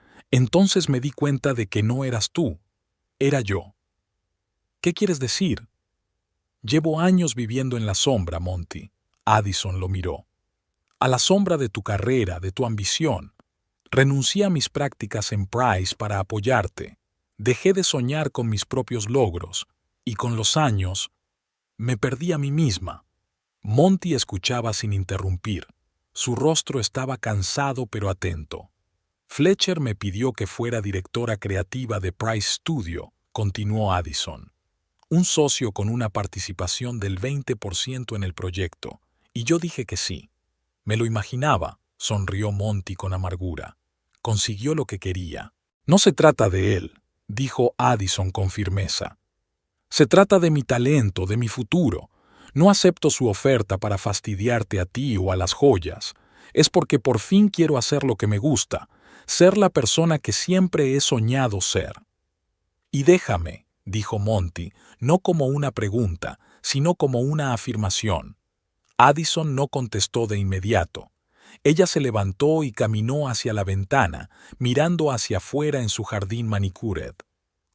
me di cuenta de que no eras tú, era yo. ¿Qué quieres decir? Llevo años viviendo en la sombra, Monty. Addison lo miró. A la sombra de tu carrera, de tu ambición. Renuncié a mis prácticas en Price para apoyarte. Dejé de soñar con mis propios logros, y con los años, me perdí a mí misma. Monty escuchaba sin interrumpir. Su rostro estaba cansado pero atento. Fletcher me pidió que fuera directora creativa de Price Studio, continuó Addison. Un socio con una participación del 20% en el proyecto, y yo dije que sí. Me lo imaginaba, sonrió Monty con amargura. Consiguió lo que quería. No se trata de él, dijo Addison con firmeza. Se trata de mi talento, de mi futuro. No acepto su oferta para fastidiarte a ti o a las joyas. Es porque por fin quiero hacer lo que me gusta, ser la persona que siempre he soñado ser. Y déjame, dijo Monty, no como una pregunta, sino como una afirmación. Addison no contestó de inmediato. Ella se levantó y caminó hacia la ventana, mirando hacia afuera en su jardín manicured.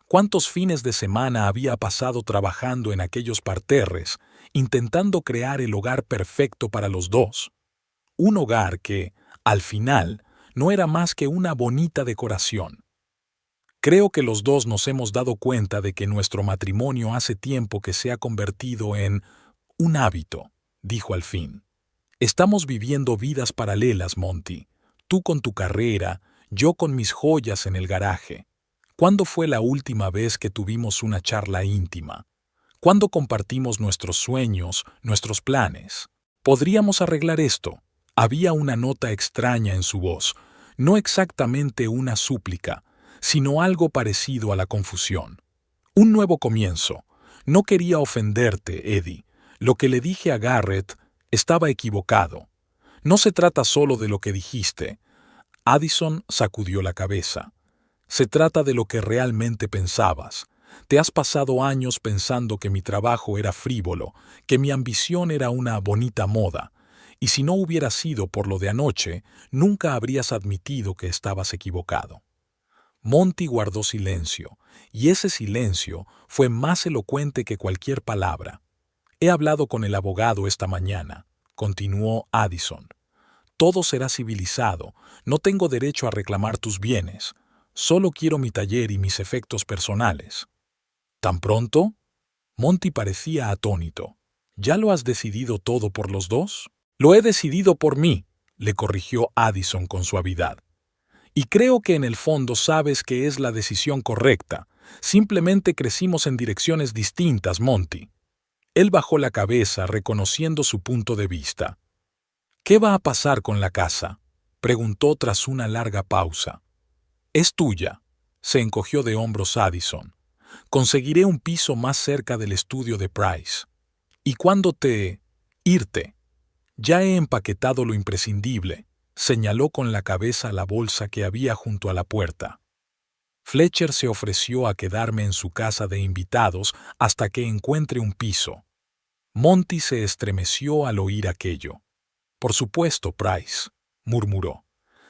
¿Cuántos fines de semana había pasado trabajando en aquellos parterres, intentando crear el hogar perfecto para los dos? Un hogar que, al final, no era más que una bonita decoración. Creo que los dos nos hemos dado cuenta de que nuestro matrimonio hace tiempo que se ha convertido en un hábito, dijo al fin. Estamos viviendo vidas paralelas, Monty. Tú con tu carrera, yo con mis joyas en el garaje. ¿Cuándo fue la última vez que tuvimos una charla íntima? ¿Cuándo compartimos nuestros sueños, nuestros planes? ¿Podríamos arreglar esto? Había una nota extraña en su voz, no exactamente una súplica, sino algo parecido a la confusión. Un nuevo comienzo. No quería ofenderte, Eddie. Lo que le dije a Garrett estaba equivocado. No se trata solo de lo que dijiste. Addison sacudió la cabeza. Se trata de lo que realmente pensabas. Te has pasado años pensando que mi trabajo era frívolo, que mi ambición era una bonita moda, y si no hubiera sido por lo de anoche, nunca habrías admitido que estabas equivocado. Monty guardó silencio, y ese silencio fue más elocuente que cualquier palabra. He hablado con el abogado esta mañana, continuó Addison. Todo será civilizado, no tengo derecho a reclamar tus bienes. Solo quiero mi taller y mis efectos personales. ¿Tan pronto? Monty parecía atónito. ¿Ya lo has decidido todo por los dos? Lo he decidido por mí, le corrigió Addison con suavidad. Y creo que en el fondo sabes que es la decisión correcta. Simplemente crecimos en direcciones distintas, Monty. Él bajó la cabeza reconociendo su punto de vista. ¿Qué va a pasar con la casa?, preguntó tras una larga pausa. Es tuya, se encogió de hombros Addison. Conseguiré un piso más cerca del estudio de Price. ¿Y cuándo irte? Ya he empaquetado lo imprescindible, señaló con la cabeza la bolsa que había junto a la puerta. Fletcher se ofreció a quedarme en su casa de invitados hasta que encuentre un piso. Monty se estremeció al oír aquello. Por supuesto, Price, murmuró,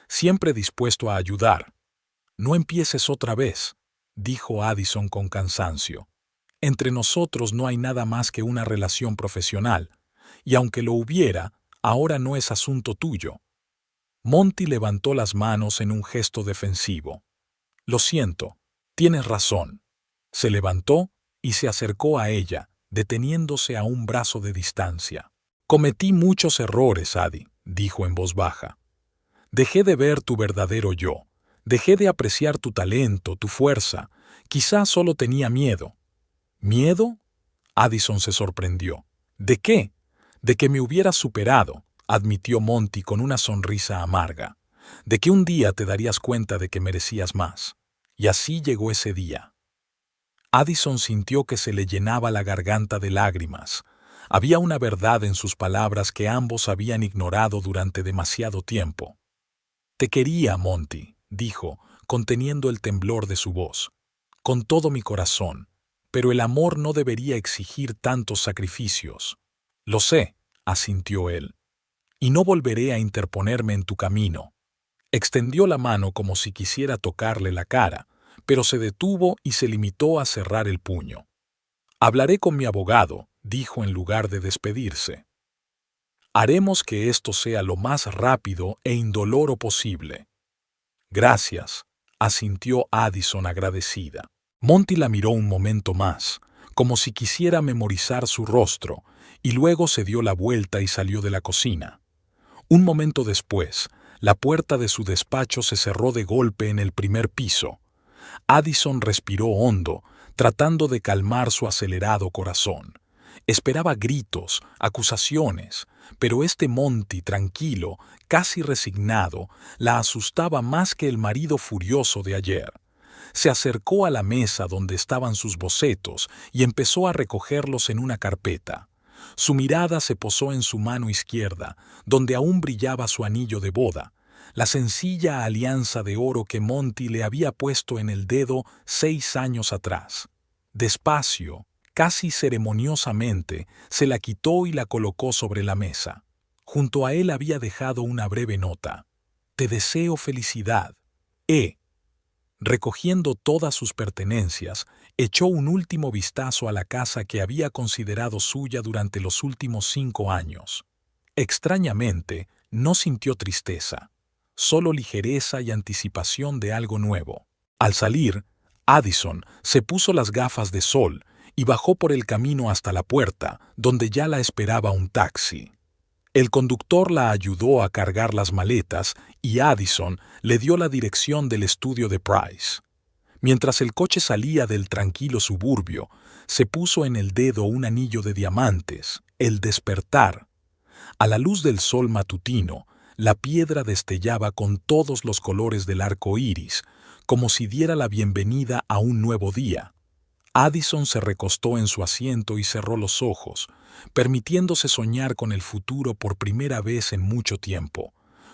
siempre dispuesto a ayudar. No empieces otra vez, dijo Addison con cansancio. Entre nosotros no hay nada más que una relación profesional, y aunque lo hubiera, ahora no es asunto tuyo. Monty levantó las manos en un gesto defensivo. Lo siento, tienes razón. Se levantó y se acercó a ella, deteniéndose a un brazo de distancia. Cometí muchos errores, Addie, dijo en voz baja. Dejé de ver tu verdadero yo. Dejé de apreciar tu talento, tu fuerza. Quizás solo tenía miedo. ¿Miedo? Addison se sorprendió. ¿De qué? De que me hubieras superado, admitió Monty con una sonrisa amarga. De que un día te darías cuenta de que merecías más. Y así llegó ese día. Addison sintió que se le llenaba la garganta de lágrimas. Había una verdad en sus palabras que ambos habían ignorado durante demasiado tiempo. Te quería, Monty, dijo, conteniendo el temblor de su voz. Con todo mi corazón. Pero el amor no debería exigir tantos sacrificios. Lo sé, asintió él. Y no volveré a interponerme en tu camino. Extendió la mano como si quisiera tocarle la cara, pero se detuvo y se limitó a cerrar el puño. Hablaré con mi abogado, dijo en lugar de despedirse. Haremos que esto sea lo más rápido e indoloro posible. Gracias, asintió Addison agradecida. Monty la miró un momento más, como si quisiera memorizar su rostro, y luego se dio la vuelta y salió de la cocina. Un momento después, la puerta de su despacho se cerró de golpe en el primer piso. Addison respiró hondo, tratando de calmar su acelerado corazón. Esperaba gritos, acusaciones, pero este Monty tranquilo, casi resignado, la asustaba más que el marido furioso de ayer. Se acercó a la mesa donde estaban sus bocetos y empezó a recogerlos en una carpeta. Su mirada se posó en su mano izquierda, donde aún brillaba su anillo de boda, la sencilla alianza de oro que Monty le había puesto en el dedo 6 años atrás. Despacio, casi ceremoniosamente, se la quitó y la colocó sobre la mesa. Junto a él había dejado una breve nota. Te deseo felicidad. E. Recogiendo todas sus pertenencias, echó un último vistazo a la casa que había considerado suya durante los últimos 5 años. Extrañamente, no sintió tristeza, solo ligereza y anticipación de algo nuevo. Al salir, Addison se puso las gafas de sol y bajó por el camino hasta la puerta, donde ya la esperaba un taxi. El conductor la ayudó a cargar las maletas y Addison le dio la dirección del estudio de Price. Mientras el coche salía del tranquilo suburbio, se puso en el dedo un anillo de diamantes, el despertar. A la luz del sol matutino, la piedra destellaba con todos los colores del arco iris, como si diera la bienvenida a un nuevo día. Addison se recostó en su asiento y cerró los ojos, permitiéndose soñar con el futuro por primera vez en mucho tiempo,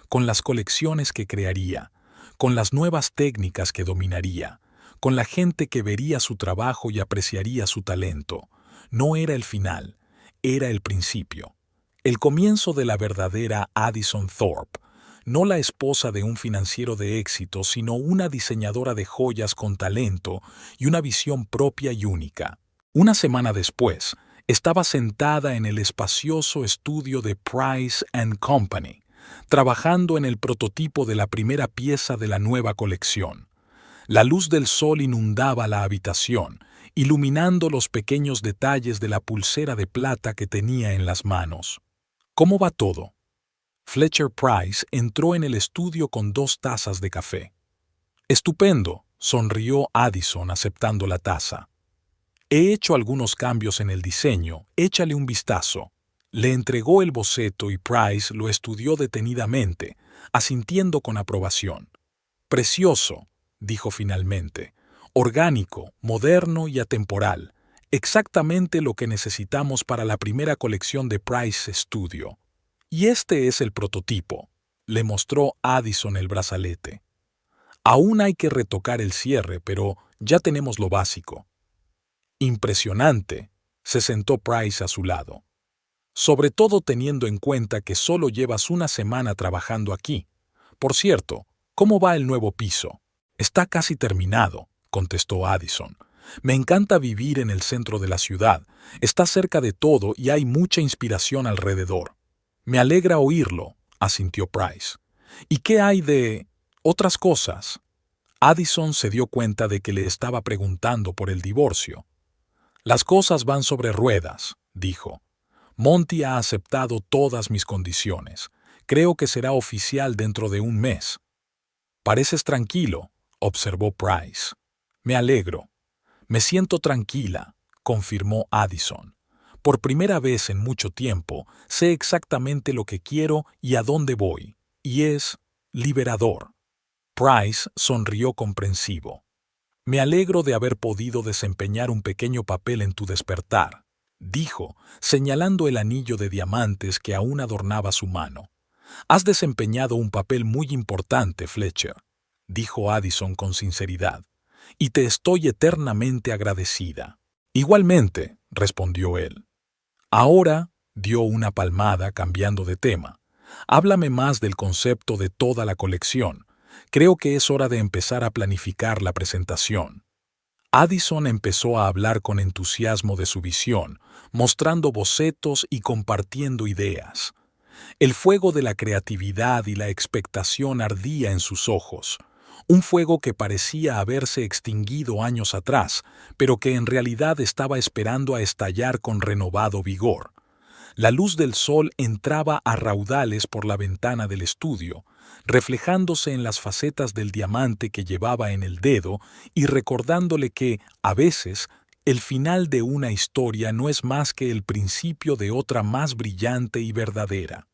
con las colecciones que crearía, con las nuevas técnicas que dominaría, con la gente que vería su trabajo y apreciaría su talento. No era el final, era el principio. El comienzo de la verdadera Addison Thorpe, no la esposa de un financiero de éxito, sino una diseñadora de joyas con talento y una visión propia y única. Una semana después, estaba sentada en el espacioso estudio de Price & Company, trabajando en el prototipo de la primera pieza de la nueva colección. La luz del sol inundaba la habitación, iluminando los pequeños detalles de la pulsera de plata que tenía en las manos. ¿Cómo va todo? Fletcher Price entró en el estudio con 2 tazas de café. Estupendo, sonrió Addison aceptando la taza. He hecho algunos cambios en el diseño, échale un vistazo. Le entregó el boceto y Price lo estudió detenidamente, asintiendo con aprobación. Precioso, dijo finalmente. Orgánico, moderno y atemporal. Exactamente lo que necesitamos para la primera colección de Price Studio. Y este es el prototipo. Le mostró Addison el brazalete. Aún hay que retocar el cierre, pero ya tenemos lo básico. Impresionante, se sentó Price a su lado. Sobre todo teniendo en cuenta que solo llevas una semana trabajando aquí. Por cierto, ¿cómo va el nuevo piso? Está casi terminado, contestó Addison. Me encanta vivir en el centro de la ciudad. Está cerca de todo y hay mucha inspiración alrededor. Me alegra oírlo, asintió Price. ¿Y qué hay de otras cosas? Addison se dio cuenta de que le estaba preguntando por el divorcio. Las cosas van sobre ruedas, dijo. Monty ha aceptado todas mis condiciones. Creo que será oficial dentro de un mes. Pareces tranquilo, observó Price. Me alegro. Me siento tranquila, confirmó Addison. Por primera vez en mucho tiempo, sé exactamente lo que quiero y a dónde voy, y es liberador. Price sonrió comprensivo. Me alegro de haber podido desempeñar un pequeño papel en tu despertar, dijo, señalando el anillo de diamantes que aún adornaba su mano. Has desempeñado un papel muy importante, Fletcher, dijo Addison con sinceridad, y te estoy eternamente agradecida. Igualmente, respondió él. Ahora, dio una palmada cambiando de tema. Háblame más del concepto de toda la colección. Creo que es hora de empezar a planificar la presentación. Addison empezó a hablar con entusiasmo de su visión, mostrando bocetos y compartiendo ideas. El fuego de la creatividad y la expectación ardía en sus ojos, un fuego que parecía haberse extinguido años atrás, pero que en realidad estaba esperando a estallar con renovado vigor. La luz del sol entraba a raudales por la ventana del estudio, reflejándose en las facetas del diamante que llevaba en el dedo y recordándole que, a veces, el final de una historia no es más que el principio de otra más brillante y verdadera.